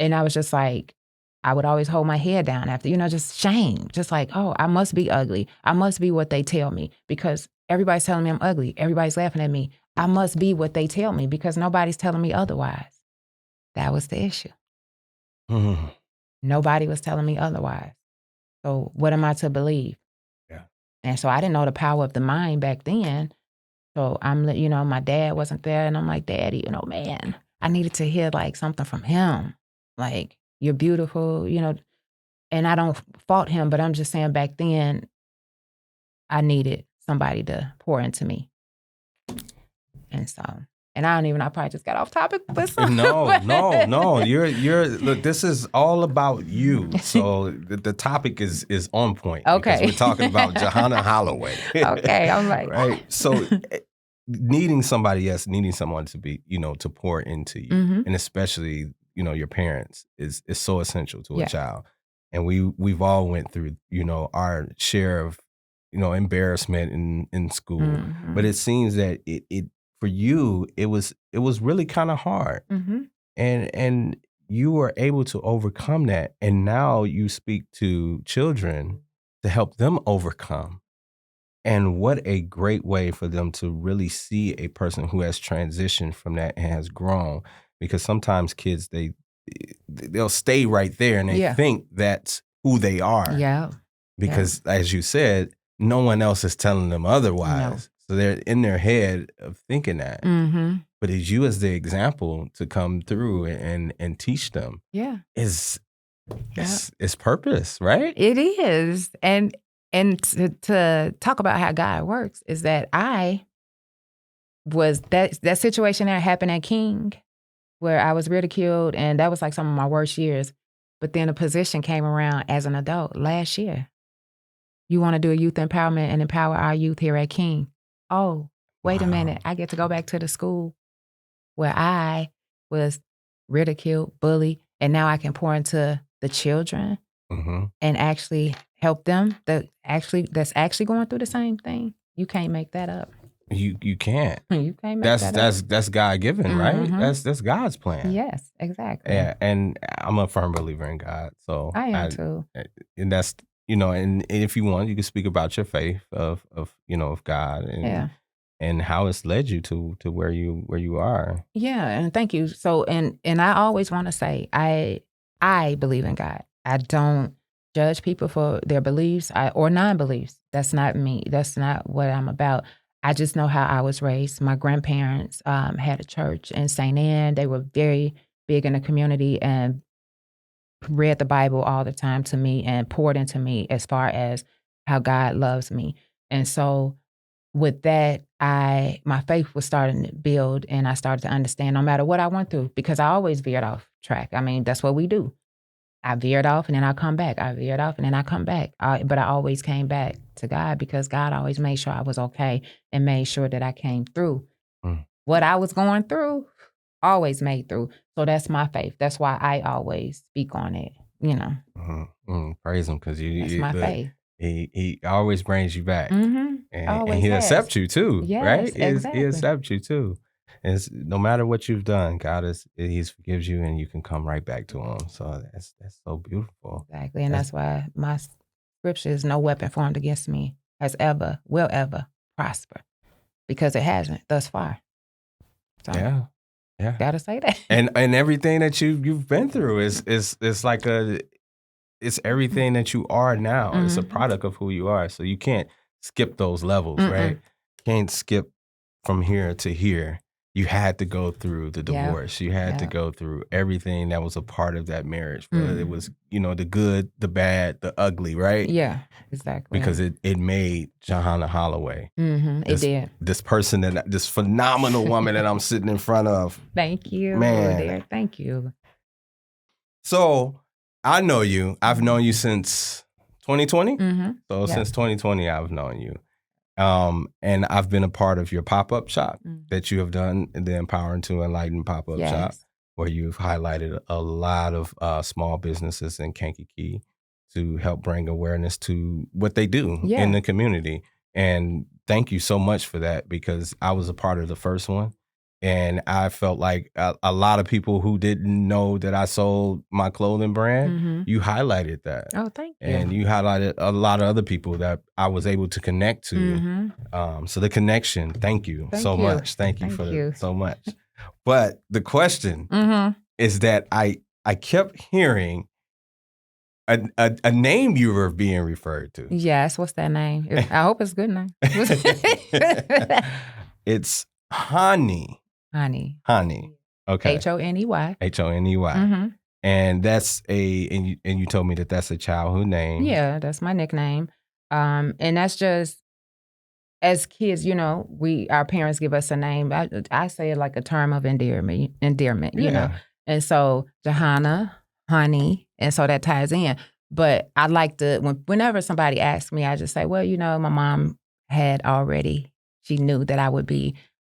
and I was just like, I would always hold my head down after, just shame. Just like, oh, I must be ugly. I must be what they tell me, because everybody's telling me I'm ugly. Everybody's laughing at me. I must be what they tell me, because nobody's telling me otherwise. That was the issue. Nobody was telling me otherwise. So what am I to believe? Yeah. And so I didn't know the power of the mind back then. So my dad wasn't there, and I'm like, Daddy, man, I needed to hear like something from him. Like, you're beautiful, and I don't fault him, but I'm just saying back then I needed somebody to pour into me. And so, and I don't even know, I probably just got off topic, but No. You're look, this is all about you. So the topic is on point. Okay. Because we're talking about JaHana Holloway. Okay, I'm like, right. So needing somebody else, needing someone to be, to pour into you, and especially, your parents is so essential to a child. And we've all went through, our share of, embarrassment in school. But it seems that it for you, it was really kind of hard. And you were able to overcome that. And now you speak to children to help them overcome. And what a great way for them to really see a person who has transitioned from that and has grown. Because sometimes kids, they'll stay right there and they think that's who they are. Yeah. Because as you said, no one else is telling them otherwise. No. So they're in their head of thinking that. But it's you as the example to come through and teach them. Yeah. It's purpose, right? It is. And to talk about how God works is that I was, that situation that happened at King, where I was ridiculed, and that was like some of my worst years. But then a position came around as an adult last year. You want to do a youth empowerment and empower our youth here at King. Oh, wait a minute. I get to go back to the school where I was ridiculed, bullied, and now I can pour into the children and actually help them that's actually going through the same thing. You can't make that up. You can't. You can't make that up. That's God given, right? That's God's plan. Yes, exactly. Yeah, and I'm a firm believer in God. So I am too. And that's and if you want, you can speak about your faith of God and how it's led you to where you are. Yeah, and thank you. So and I always want to say I believe in God. I don't judge people for their beliefs or non-beliefs. That's not me. That's not what I'm about. I just know how I was raised. My grandparents had a church in St. Anne. They were very big in the community and read the Bible all the time to me and poured into me as far as how God loves me. And so with that, my faith was starting to build, and I started to understand no matter what I went through, because I always veered off track. I mean, that's what we do. I veered off and then I come back. I veered off and then I come back. But I always came back to God, because God always made sure I was okay and made sure that I came through. What I was going through, always made through. So that's my faith. That's why I always speak on it, Praise him, because that's my faith. He always brings you back. And Always he has. accepts you too, Yes, right? exactly. He accepts you too. It's no matter what you've done, He forgives you, and you can come right back to Him. So that's so beautiful. Exactly, and that's why my scripture is no weapon formed against me will ever prosper, because it hasn't thus far. So, yeah. Gotta say that. And everything that you've been through is like it's everything that you are now. It's a product of who you are. So you can't skip those levels, right? Can't skip from here to here. You had to go through the divorce. You had to go through everything that was a part of that marriage. Whether it was, the good, the bad, the ugly, right? Yeah, exactly. Because it made JaHana Holloway. It did. This person, this phenomenal woman that I'm sitting in front of. Thank you, man. dear. Thank you. So I know you. I've known you since 2020. So Yeah. since 2020, I've known you. And I've been a part of your pop-up shop that you have done, the Empowering to Enlighten pop-up shop, where you've highlighted a lot of small businesses in Kankakee to help bring awareness to what they do in the community. And thank you so much for that, because I was a part of the first one. And I felt like a lot of people who didn't know that I sold my clothing brand, you highlighted that. Oh, thank you. And you highlighted a lot of other people that I was able to connect to. So the connection, thank you so much. Thank you so much. But the question is that I kept hearing a name you were being referred to. Yes, what's that name? I hope it's a good name. It's Honey. Honey. Okay. Honey. Honey. And that's and you told me that that's a childhood name. Yeah, that's my nickname. And that's just, as kids, our parents give us a name. I say it like a term of endearment, you know. And so JaHana, Honey, and so that ties in. But I like to, whenever somebody asks me, I just say, well, my mom she knew that I would be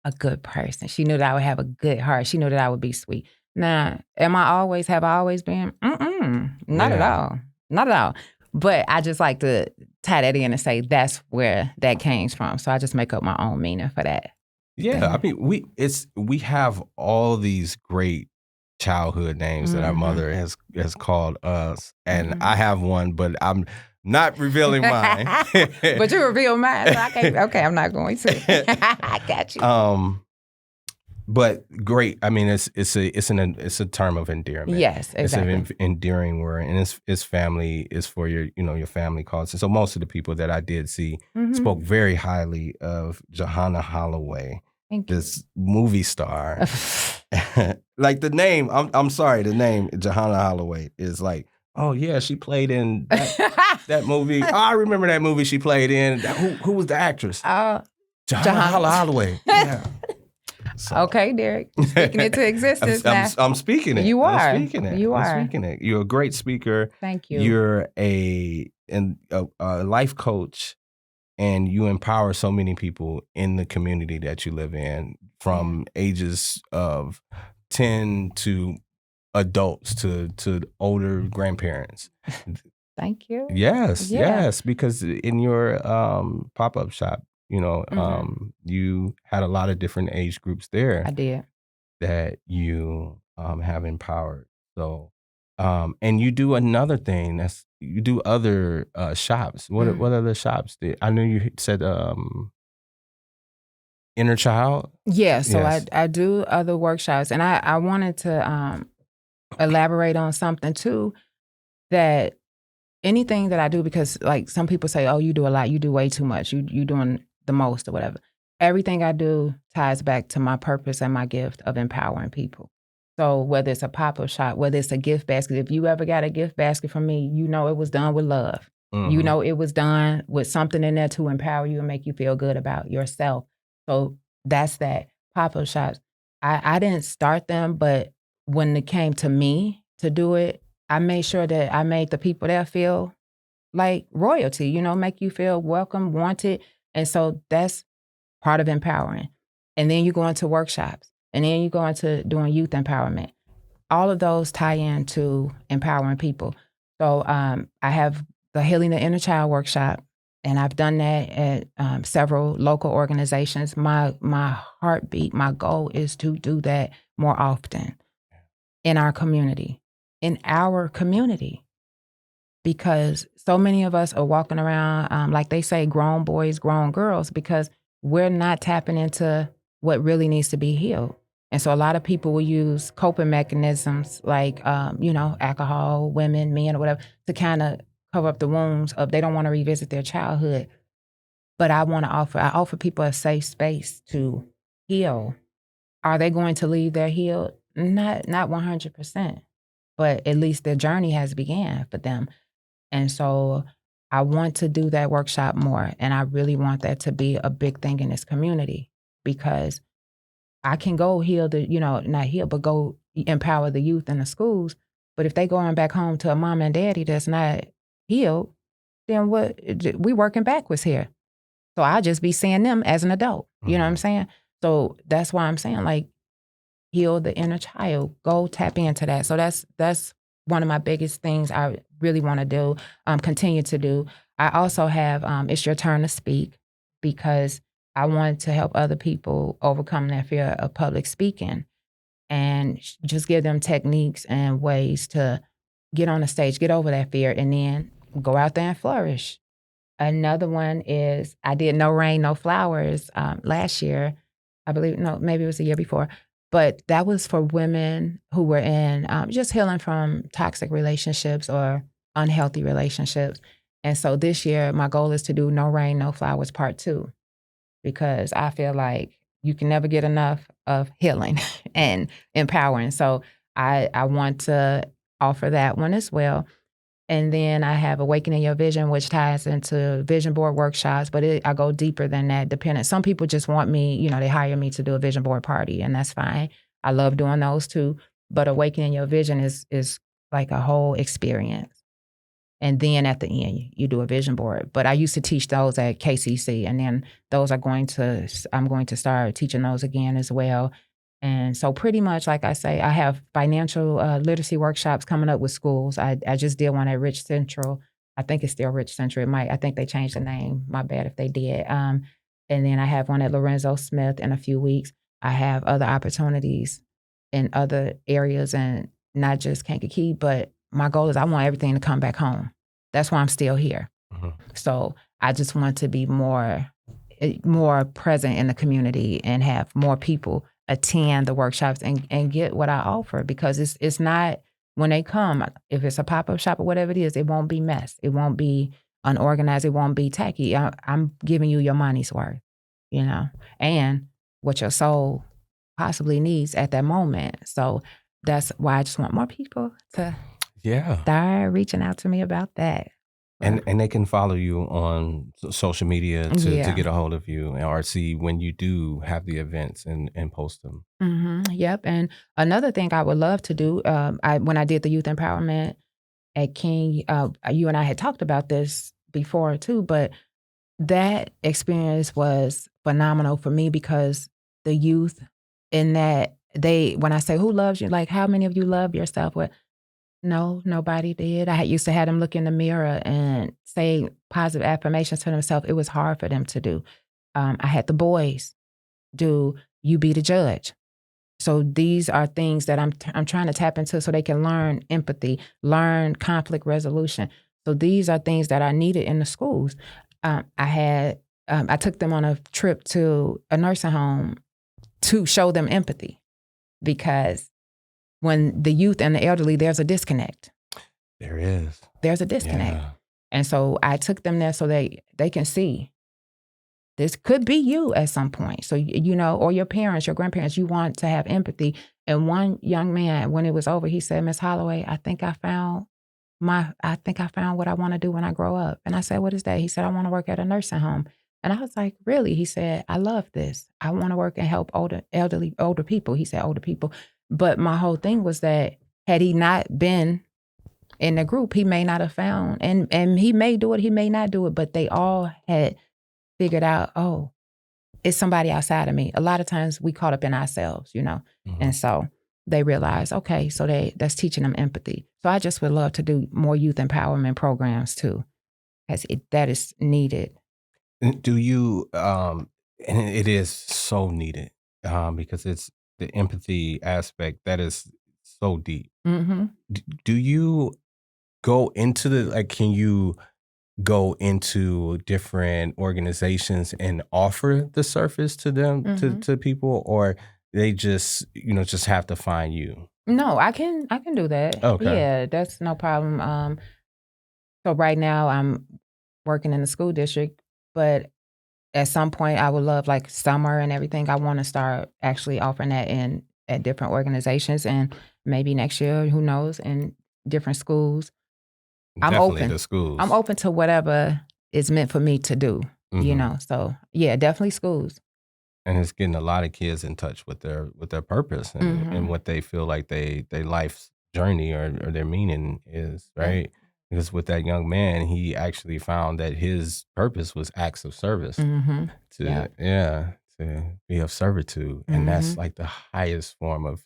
a good person. She knew that I would have a good heart. She knew that I would be sweet. Now, have I always been? Not at all. Not at all. But I just like to tie that in and say that's where that came from. So I just make up my own meaning for that. Yeah, I mean, we have all these great childhood names that our mother has called us, and I have one, but I'm not revealing mine. But you reveal mine. So I'm not going to. I got you. But great. I mean, it's a term of endearment. Yes, exactly. It's an endearing word, and it's family is for your family cause. And so most of the people that I did see spoke very highly of JaHana Holloway, this movie star. Like the name, I'm sorry, the name JaHana Holloway is like, oh yeah, she played in that movie. Oh, I remember that movie she played in. Who was the actress? JaHana Holloway. Yeah. So, okay, Derek, you're speaking it to existence now. I'm speaking it. You are. I'm speaking it. You are. I'm speaking it. You're a great speaker. Thank you. You're a life coach, and you empower so many people in the community that you live in, from ages of 10 to adults to older grandparents. Thank you. Yes, because in your pop-up shop, you had a lot of different age groups there. I did. That you have empowered. So, and you do another thing. You do other shops. What other shops? I know you said Inner Child. Yeah, so yes. I do other workshops, and I wanted to elaborate on something too, that anything that I do, because like some people say, oh, you do a lot, you do way too much, you doing the most or whatever. Everything I do ties back to my purpose and my gift of empowering people. So whether it's a pop-up shop, whether it's a gift basket, if you ever got a gift basket from me, it was done with love. It was done with something in there to empower you and make you feel good about yourself. So that's that. Pop-up shops, I didn't start them, but when it came to me to do it, I made sure that I made the people there feel like royalty, make you feel welcome, wanted. And so that's part of empowering. And then you go into workshops, and then you go into doing youth empowerment. All of those tie into empowering people. So I have the Healing the Inner Child workshop And I've done that at several local organizations. My heartbeat, my goal is to do that more often in our community, because so many of us are walking around, like they say, grown boys, grown girls, because we're not tapping into what really needs to be healed. And so a lot of people will use coping mechanisms like, alcohol, women, men, or whatever, to kind of cover up the wounds of they don't want to revisit their childhood. But I offer people a safe space to heal. Are they going to leave there healed? Not 100%, but at least their journey has began for them. And so I want to do that workshop more. And I really want that to be a big thing in this community, because I can go heal not heal, but go empower the youth in the schools. But if they going back home to a mom and daddy that's not healed, then what? We working backwards here. So I'll just be seeing them as an adult. You know what I'm saying? So that's why I'm saying, like, heal the inner child. Go tap into that. So that's one of my biggest things I really want to do, continue to do. I also have It's Your Turn to Speak, because I want to help other people overcome their fear of public speaking and just give them techniques and ways to get on the stage, get over that fear, and then go out there and flourish. Another one is I did No Rain, No Flowers last year. I believe, no, maybe it was the year before. But that was for women who were in just healing from toxic relationships or unhealthy relationships. And so this year, my goal is to do No Rain, No Flowers Part 2, because I feel like you can never get enough of healing and empowering. So I want to offer that one as well. And then I have Awakening Your Vision, which ties into vision board workshops, but I go deeper than that. Some people just want me, they hire me to do a vision board party, and that's fine. I love doing those too. But Awakening Your Vision is like a whole experience. And then at the end, you do a vision board. But I used to teach those at KCC, and then I'm going to start teaching those again as well. And so pretty much, like I say, I have financial literacy workshops coming up with schools. I just did one at Rich Central. I think it's still Rich Central. I think they changed the name. My bad if they did. And then I have one at Lorenzo Smith in a few weeks. I have other opportunities in other areas, and not just Kankakee, but my goal is I want everything to come back home. That's why I'm still here. Mm-hmm. So I just want to be more present in the community and have more people attend the workshops and get what I offer, because it's not, when they come, if it's a pop-up shop or whatever it is, it won't be mess. It won't be unorganized. It won't be tacky. I'm giving you your money's worth, and what your soul possibly needs at that moment. So that's why I just want more people to start reaching out to me about that. And they can follow you on social media to get a hold of you, or see when you do have the events and post them. Mm-hmm. Yep. And another thing I would love to do, when I did the youth empowerment at King, you and I had talked about this before too, but that experience was phenomenal for me, because the youth in that, when I say who loves you, like how many of you love yourself? Well, no, nobody did. I used to have them look in the mirror and say positive affirmations to themselves. It was hard for them to do. I had the boys do You Be the Judge. So these are things that I'm trying to tap into so they can learn empathy, learn conflict resolution. So these are things that I needed in the schools. I took them on a trip to a nursing home to show them empathy, because when the youth and the elderly, there's a disconnect. There is. There's a disconnect. Yeah. And so I took them there so they can see this could be you at some point. So, or your parents, your grandparents, you want to have empathy. And one young man, when it was over, he said, Miss Holloway, I think I found what I want to do when I grow up. And I said, what is that? He said, I want to work at a nursing home. And I was like, really? He said, I love this. I want to work and help older people. He said, older people. But my whole thing was that had he not been in the group, he may not have found, and he may do it, he may not do it, but they all had figured out, oh, it's somebody outside of me. A lot of times we caught up in ourselves, Mm-hmm. And so they realized, okay, so that's teaching them empathy. So I just would love to do more youth empowerment programs too. that is needed. Do you, and it is so needed, because it's the empathy aspect that is so deep. Mm-hmm. Do you go into can you go into different organizations and offer the service to them, to people, or they just, just have to find you? No, I can do that. Okay. Yeah, that's no problem. So right now I'm working in the school district, but at some point I would love, like summer and everything, I want to start actually offering that at different organizations, and maybe next year, who knows, in different schools. I'm Definitely open. the schools. I'm open to whatever is meant for me to do, Mhm. So yeah, definitely schools. And it's getting a lot of kids in touch with their purpose and Mm-hmm. what they feel like their life's journey or their meaning is, Yeah. right? Because with that young man, he actually found that his purpose was acts of service, Mm-hmm. to to be of servitude, and that's Mm-hmm. like the highest form of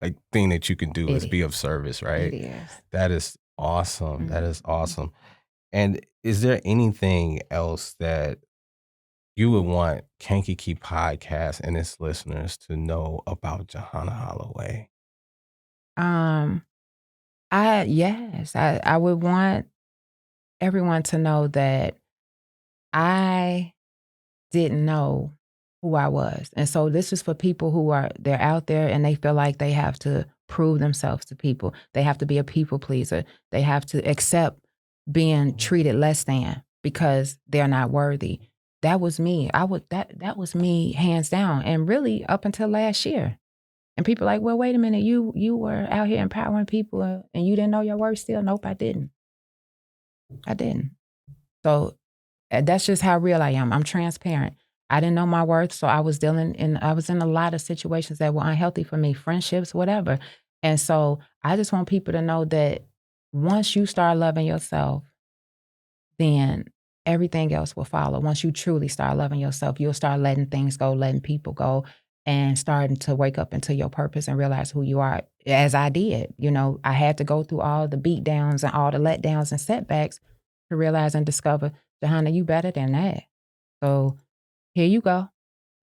like thing that you can do It is be is. of service, It right? is. That is awesome. That is Mm-hmm. awesome. And is there anything else that you would want Kankakee Podcast and its listeners to know about JaHana Holloway? Um, I would want everyone to know that I didn't know who I was. And so this is for people they're out there and they feel like they have to prove themselves to people. They have to be a people pleaser. They have to accept being treated less than because they're not worthy. That was me. That was me hands down. And really up until last year. And people are like, well, wait a minute, you were out here empowering people and you didn't know your worth still? Nope, I didn't. I didn't. So that's just how real I am. I'm transparent. I didn't know my worth, so I was in a lot of situations that were unhealthy for me, friendships, whatever. And so I just want people to know that once you start loving yourself, then everything else will follow. Once you truly start loving yourself, you'll start letting things go, letting people go, and starting to wake up into your purpose and realize who you are, as I did. I had to go through all the beat downs and all the letdowns and setbacks to realize and discover, JaHana, you better than that. So here you go.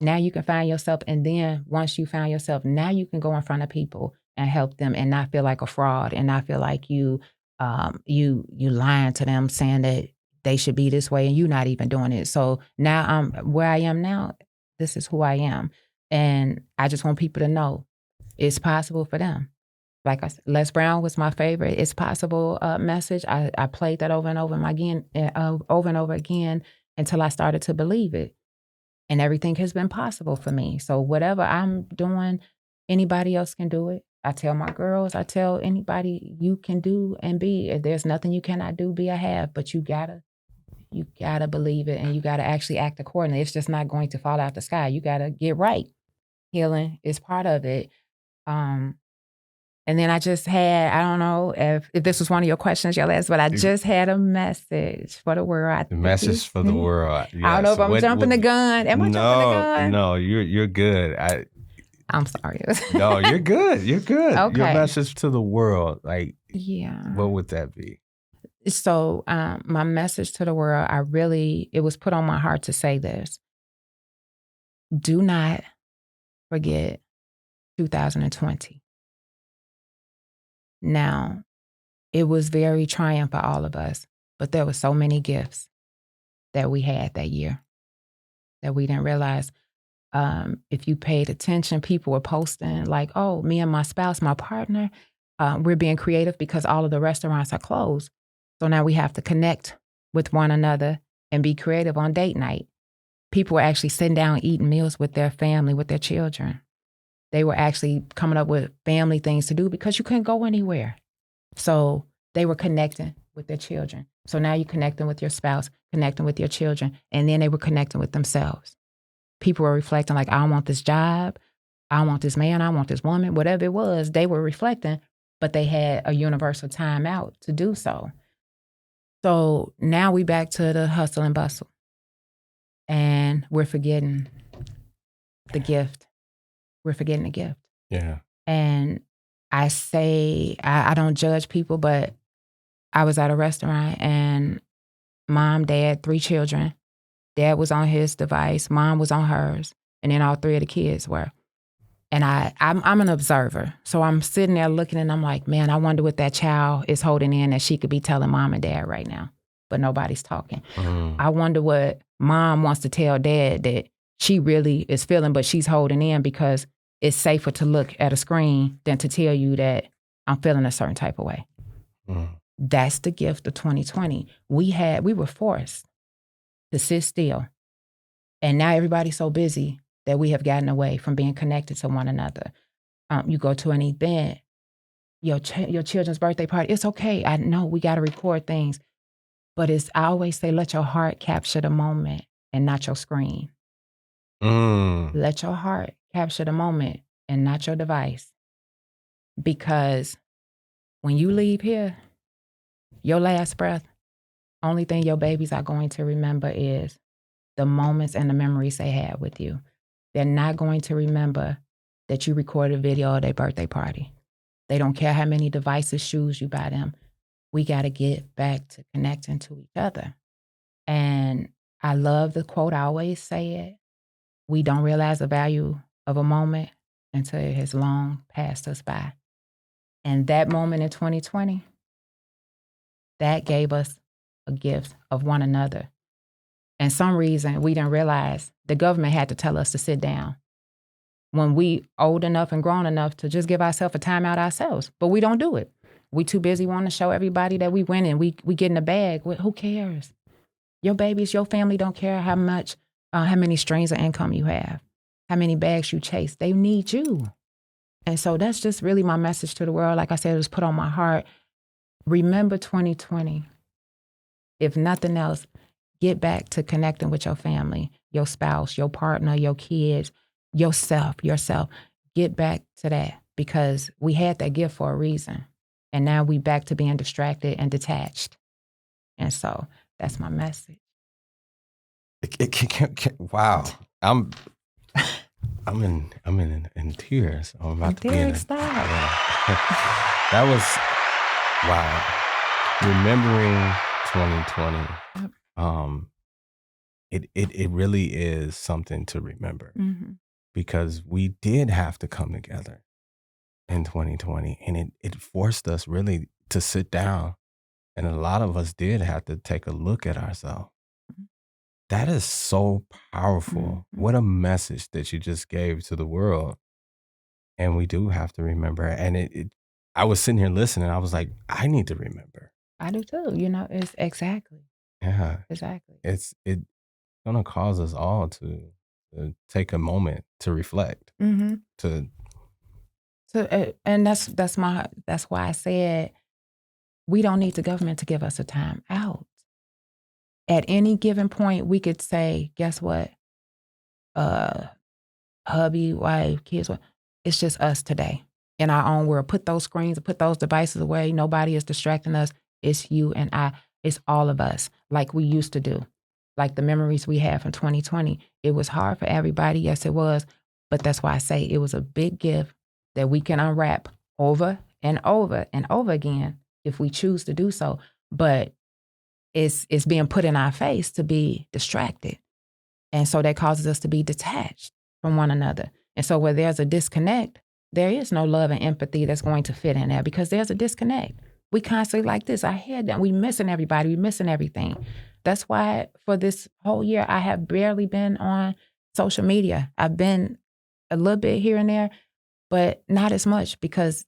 Now you can find yourself. And then once you found yourself, now you can go in front of people and help them and not feel like a fraud and not feel like you lying to them, saying that they should be this way and you not even doing it. So now I'm where I am now. This is who I am. And I just want people to know it's possible for them. Like I said, Les Brown was my favorite "It's Possible" message. I played that over and over again until I started to believe it. And everything has been possible for me. So whatever I'm doing, anybody else can do it. I tell my girls, I tell anybody, you can do and be. If there's nothing you cannot do, be or have, but you gotta believe it and you gotta actually act accordingly. It's just not going to fall out the sky. You gotta get right. Healing is part of it. And then I just had, I don't know if this was one of your questions, your last, but I just had a message for the world. The message for the world. Yes. I don't know if I'm jumping the gun. Am I jumping the gun? No, you're good. I'm sorry. No, you're good. You're good. Okay. Your message to the world, Yeah. what would that be? So my message to the world, it was put on my heart to say this. Do not forget 2020. Now, it was very trying for all of us, but there were so many gifts that we had that year that we didn't realize. If you paid attention, people were posting like, oh, me and my spouse, my partner, we're being creative because all of the restaurants are closed. So now we have to connect with one another and be creative on date night. People were actually sitting down eating meals with their family, with their children. They were actually coming up with family things to do because you couldn't go anywhere. So they were connecting with their children. So now you're connecting with your spouse, connecting with your children, and then they were connecting with themselves. People were reflecting like, I don't want this job, I don't want this man, I want this woman, whatever it was, they were reflecting, but they had a universal time out to do so. So now we back to the hustle and bustle. And we're forgetting the gift. We're forgetting the gift. Yeah. And I say, I don't judge people, but I was at a restaurant and Mom, dad, 3 children. Dad was on his device. Mom was on hers. And then all 3 of the kids were. And I'm an observer. So I'm sitting there looking and I'm like, man, I wonder what that child is holding in that she could be telling mom and dad right now. But nobody's talking. I wonder what mom wants to tell dad that she really is feeling, but she's holding in because it's safer to look at a screen than to tell you that I'm feeling a certain type of way. That's the gift of 2020. We were forced to sit still. And now everybody's so busy that we have gotten away from being connected to one another. You go to an event, your children's birthday party, it's okay. I know we got to record things, but I always say, let your heart capture the moment and not your screen. Let your heart capture the moment and not your device. Because when you leave here, your last breath, only thing your babies are going to remember is the moments and the memories they had with you. They're not going to remember that you recorded a video of their birthday party. They don't care how many devices, shoes you buy them. We got to get back to connecting to each other. And I love the quote, I always say it. We don't realize the value of a moment until it has long passed us by. And that moment in 2020, that gave us a gift of one another. And some reason we didn't realize the government had to tell us to sit down when we old enough and grown enough to just give ourselves a timeout ourselves. But we don't do it. We too busy wanting to show everybody that we win and we get in the bag. Who cares? Your babies, your family don't care how many streams of income you have, how many bags you chase. They need you. And so that's just really my message to the world. Like I said, it was put on my heart. Remember 2020. If nothing else, get back to connecting with your family, your spouse, your partner, your kids, yourself. Get back to that because we had that gift for a reason. And now we back to being distracted and detached. And so that's my message. Wow. I'm in tears. I'm about to be in Stop. That was wow. Remembering 2020. It really is something to remember because we did have to come together in 2020 and it forced us really to sit down, and a lot of us did have to take a look at ourselves. That is so powerful. What a message that you just gave to the world. And we do have to remember. And I was sitting here listening. I was like, I need to remember. I do too. It's exactly. Yeah. Exactly. It's going to cause us all to take a moment to reflect. And that's why I said we don't need the government to give us a time out. At any given point, we could say, guess what? Hubby, wife, kids, it's just us today in our own world. Put those screens, put those devices away. Nobody is distracting us. It's you and I. It's all of us like we used to do. Like the memories we have from 2020. It was hard for everybody. Yes, it was. But that's why I say it was a big gift that we can unwrap over and over and over again if we choose to do so. But it's being put in our face to be distracted. And so that causes us to be detached from one another. And so where there's a disconnect, there is no love and empathy that's going to fit in there because there's a disconnect. We constantly like this. I hear that. We missing everybody. We missing everything. That's why for this whole year, I have barely been on social media. I've been a little bit here and there, but not as much because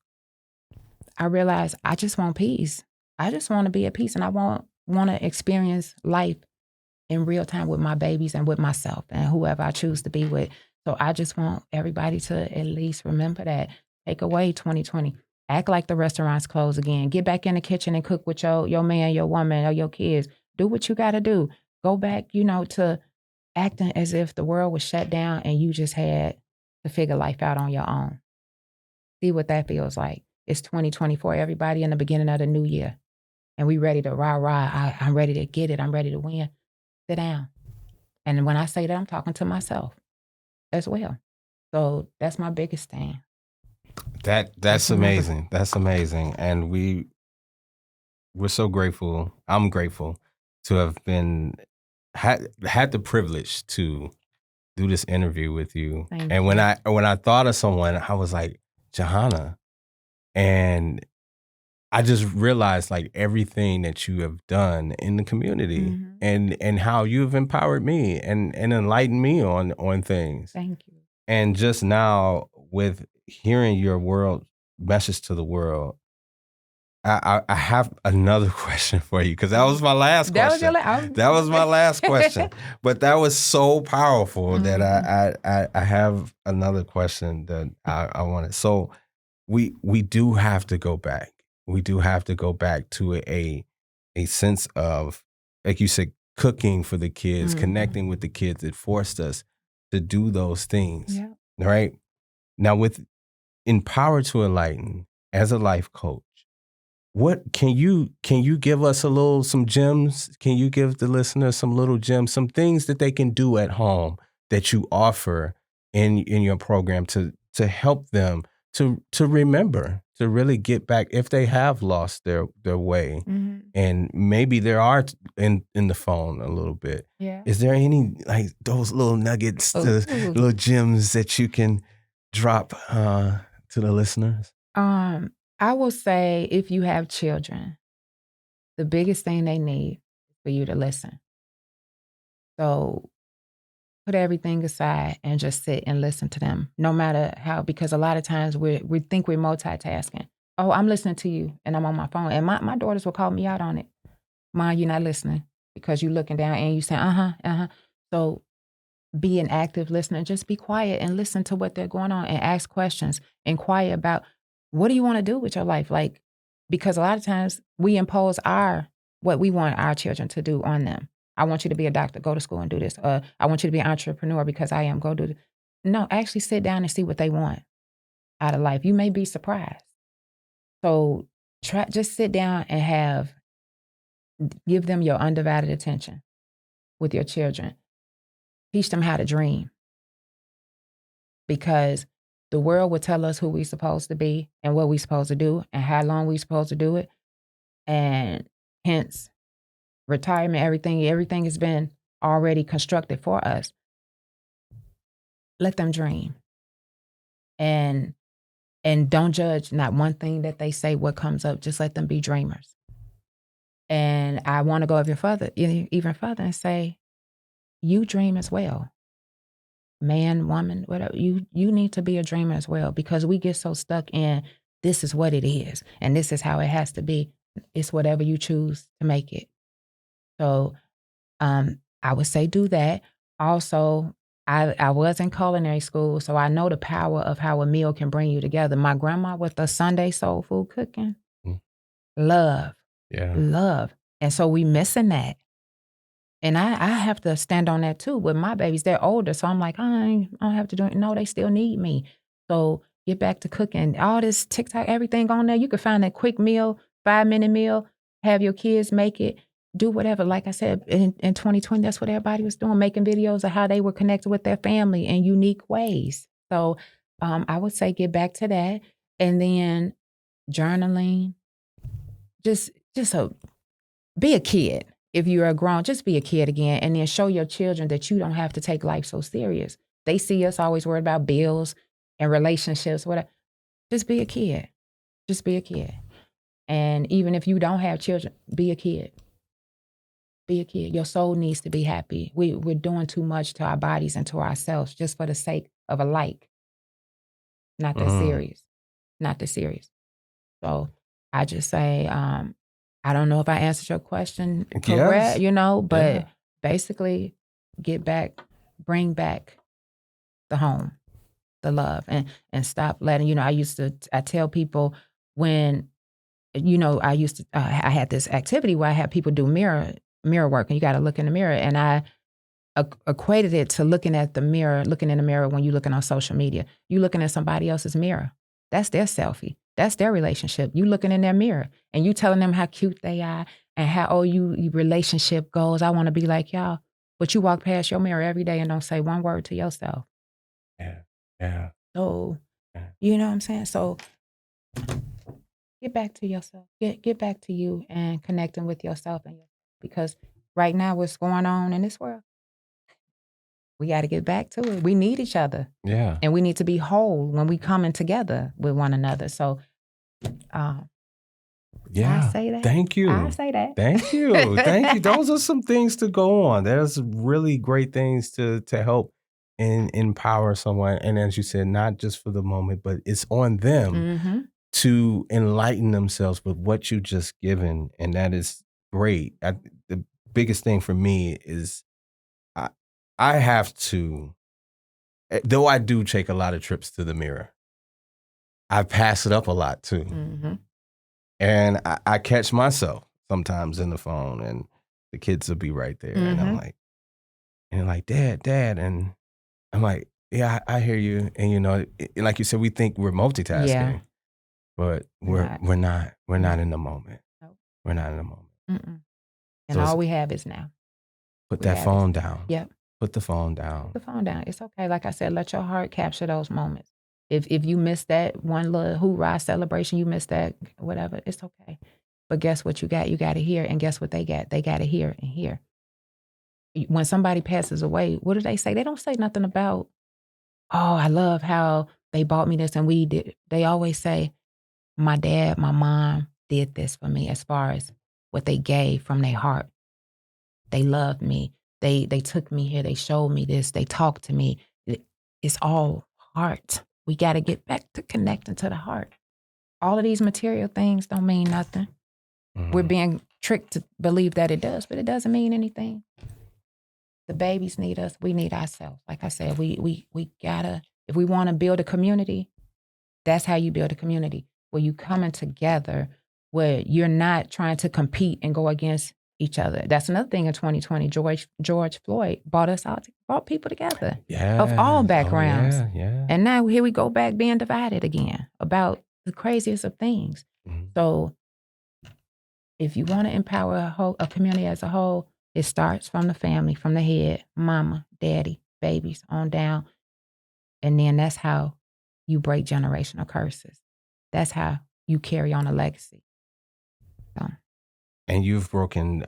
I realize I just want peace. I just want to be at peace and I want to experience life in real time with my babies and with myself and whoever I choose to be with. So I just want everybody to at least remember that. Take away 2020. Act like the restaurant's closed again. Get back in the kitchen and cook with your man, your woman, or your kids. Do what you got to do. Go back, to acting as if the world was shut down and you just had to figure life out on your own. See what that feels like. It's 2024, everybody in the beginning of the new year. And we ready to rah. I'm ready to get it. I'm ready to win. Sit down. And when I say that, I'm talking to myself as well. So that's my biggest thing. That's amazing. That's amazing. And we're so grateful. I'm grateful to have had the privilege to do this interview with you. Thank and you. when I thought of someone, I was like, JaHana. And I just realized like everything that you have done in the community and how you've empowered me and enlightened me on things. Thank you. And just now with hearing your message to the world, I have another question for you because that was my last question. That was my last question. But that was so powerful that I have another question that I wanted. So we do have to go back. We do have to go back to a sense of, like you said, cooking for the kids, connecting with the kids. It forced us to do those things. Yeah. Right? Now with Empower to Enlighten as a life coach, what can you give us some gems? Can you give the listeners some little gems, some things that they can do at home that you offer in your program to help them to remember, to really get back if they have lost their way, and maybe they are in the phone a little bit. Yeah. Is there any like those little nuggets, little gems that you can drop to the listeners? I will say if you have children, the biggest thing they need is for you to listen. So put everything aside and just sit and listen to them, no matter how, because a lot of times we think we're multitasking. Oh, I'm listening to you and I'm on my phone. And my daughters will call me out on it. Mom, you're not listening because you're looking down and you saying, So be an active listener. Just be quiet and listen to what they're going on and ask questions. Inquire about what do you want to do with your life? Like, because a lot of times we impose what we want our children to do on them. I want you to be a doctor, go to school and do this. I want you to be an entrepreneur because I am, go do this. No, actually sit down and see what they want out of life. You may be surprised. So just sit down and give them your undivided attention with your children. Teach them how to dream. Because the world will tell us who we're supposed to be and what we're supposed to do and how long we're supposed to do it. And hence, retirement, everything has been already constructed for us. Let them dream. And don't judge not one thing that they say, what comes up. Just let them be dreamers. And I want to go even further and say, you dream as well. Man, woman, whatever, you need to be a dreamer as well, because we get so stuck in this is what it is and this is how it has to be. It's whatever you choose to make it. So I would say do that. Also, I was in culinary school, so I know the power of how a meal can bring you together. My grandma with the Sunday soul food cooking, love. And so we missing that. And I have to stand on that too with my babies. They're older, so I'm like, I don't have to do it. No, they still need me. So get back to cooking. All this TikTok, everything on there. You can find a quick meal, 5-minute meal, have your kids make it, do whatever. Like I said, in 2020, that's what everybody was doing, making videos of how they were connected with their family in unique ways. So I would say get back to that. And then journaling, just be a kid. If you're a grown, just be a kid again, and then show your children that you don't have to take life so serious. They see us always worried about bills and relationships, whatever. Just be a kid. Just be a kid. And even if you don't have children, be a kid. Be a kid. Your soul needs to be happy. We're doing too much to our bodies and to ourselves just for the sake of a like. Not that serious. Not that serious. So I just say, I don't know if I answered your question correct, but basically bring back the home, the love, and stop letting, I tell people when, I had this activity where I had people do mirror work, and you got to look in the mirror. And I equated it to looking in the mirror when you're looking on social media. You looking at somebody else's mirror. That's their selfie. That's their relationship. You looking in their mirror and you telling them how cute they are and how your relationship goes. I want to be like y'all. But you walk past your mirror every day and don't say one word to yourself. Yeah. So, you know what I'm saying? So get back to yourself. Get back to you and connecting with yourself, because right now what's going on in this world. We got to get back to it. We need each other. Yeah. And we need to be whole when we coming together with one another. So, yeah. I say that. Thank you. I say that. Thank you. Thank you. Those are some things to go on. There's really great things to help and empower someone. And as you said, not just for the moment, but it's on them to enlighten themselves with what you just given. And that is great. The biggest thing for me is I have to, though I do take a lot of trips to the mirror, I pass it up a lot too. And I catch myself sometimes in the phone and the kids will be right there. And I'm like, Dad. And I'm like, yeah, I hear you. And you know, like you said, we think we're multitasking, but we're not. We're not in the moment. Nope. We're not in the moment. And all we have is now. Put that phone down. Yep. Put the phone down. Put the phone down. It's okay. Like I said, let your heart capture those moments. If you miss that one little hoorah celebration, you miss that whatever, it's okay. But guess what you got? You got to hear. And guess what they got? They got to hear and hear. When somebody passes away, what do they say? They don't say nothing about, oh, I love how they bought me this and we did. They always say, my dad, my mom did this for me, as far as what they gave from their heart. They loved me. They took me here. They showed me this. They talked to me. It's all heart. We got to get back to connecting to the heart. All of these material things don't mean nothing. We're being tricked to believe that it does, but it doesn't mean anything. The babies need us. We need ourselves. Like I said, we gotta, if we want to build a community, that's how you build a community, where you coming together, where you're not trying to compete and go against each other. That's another thing in 2020. George Floyd brought people together of all backgrounds. And now here we go back being divided again about the craziest of things. So if you want to empower a community as a whole, it starts from the family, from the head, mama, daddy, babies, on down. And then that's how you break generational curses. That's how you carry on a legacy. So. And you've broken,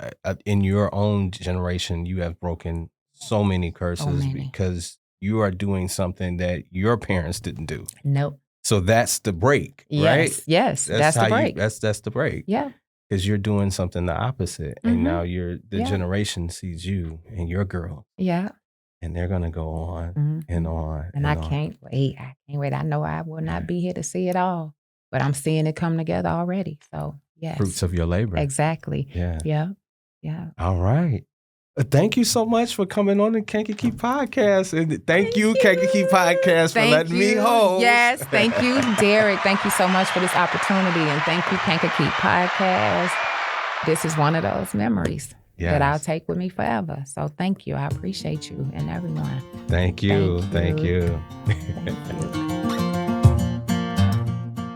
in your own generation, you have broken so many curses because you are doing something that your parents didn't do. Nope. So that's the break, right? Yes, that's the break. That's the break. Yeah. Because you're doing something the opposite. And now the generation sees you and your girl. Yeah. And they're going to go on and on. And I can't wait. I know I will not be here to see it all, but I'm seeing it come together already. So, yes. Fruits of your labor. Exactly. Yeah. All right. Thank you so much for coming on the Kankakee Podcast. And thank you, Kankakee Podcast, for letting me host. Yes, thank you, Derek. Thank you so much for this opportunity. And thank you, Kankakee Podcast. This is one of those memories that I'll take with me forever. So thank you. I appreciate you and everyone. Thank you. Thank you.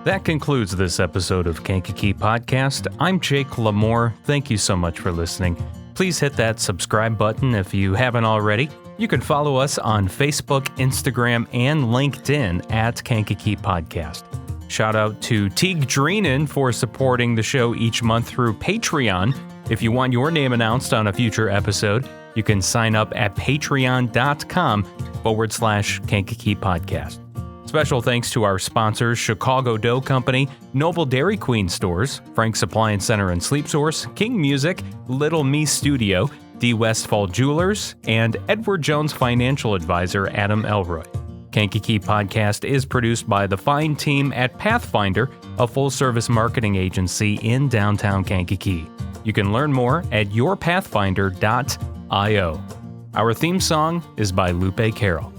That concludes this episode of Kankakee Podcast. I'm Jake LaMore. Thank you so much for listening. Please hit that subscribe button if you haven't already. You can follow us on Facebook, Instagram, and LinkedIn at Kankakee Podcast. Shout out to Teague Dreenan for supporting the show each month through Patreon. If you want your name announced on a future episode, you can sign up at patreon.com/Kankakee Podcast. Special thanks to our sponsors, Chicago Dough Company, Noble Dairy Queen Stores, Frank's Appliance Center and Sleep Source, King Music, Little Me Studio, D. Westfall Jewelers, and Edward Jones Financial Advisor Adam Elroy. Kankakee Podcast is produced by the fine team at Pathfinder, a full-service marketing agency in downtown Kankakee. You can learn more at yourpathfinder.io. Our theme song is by Lupe Carroll.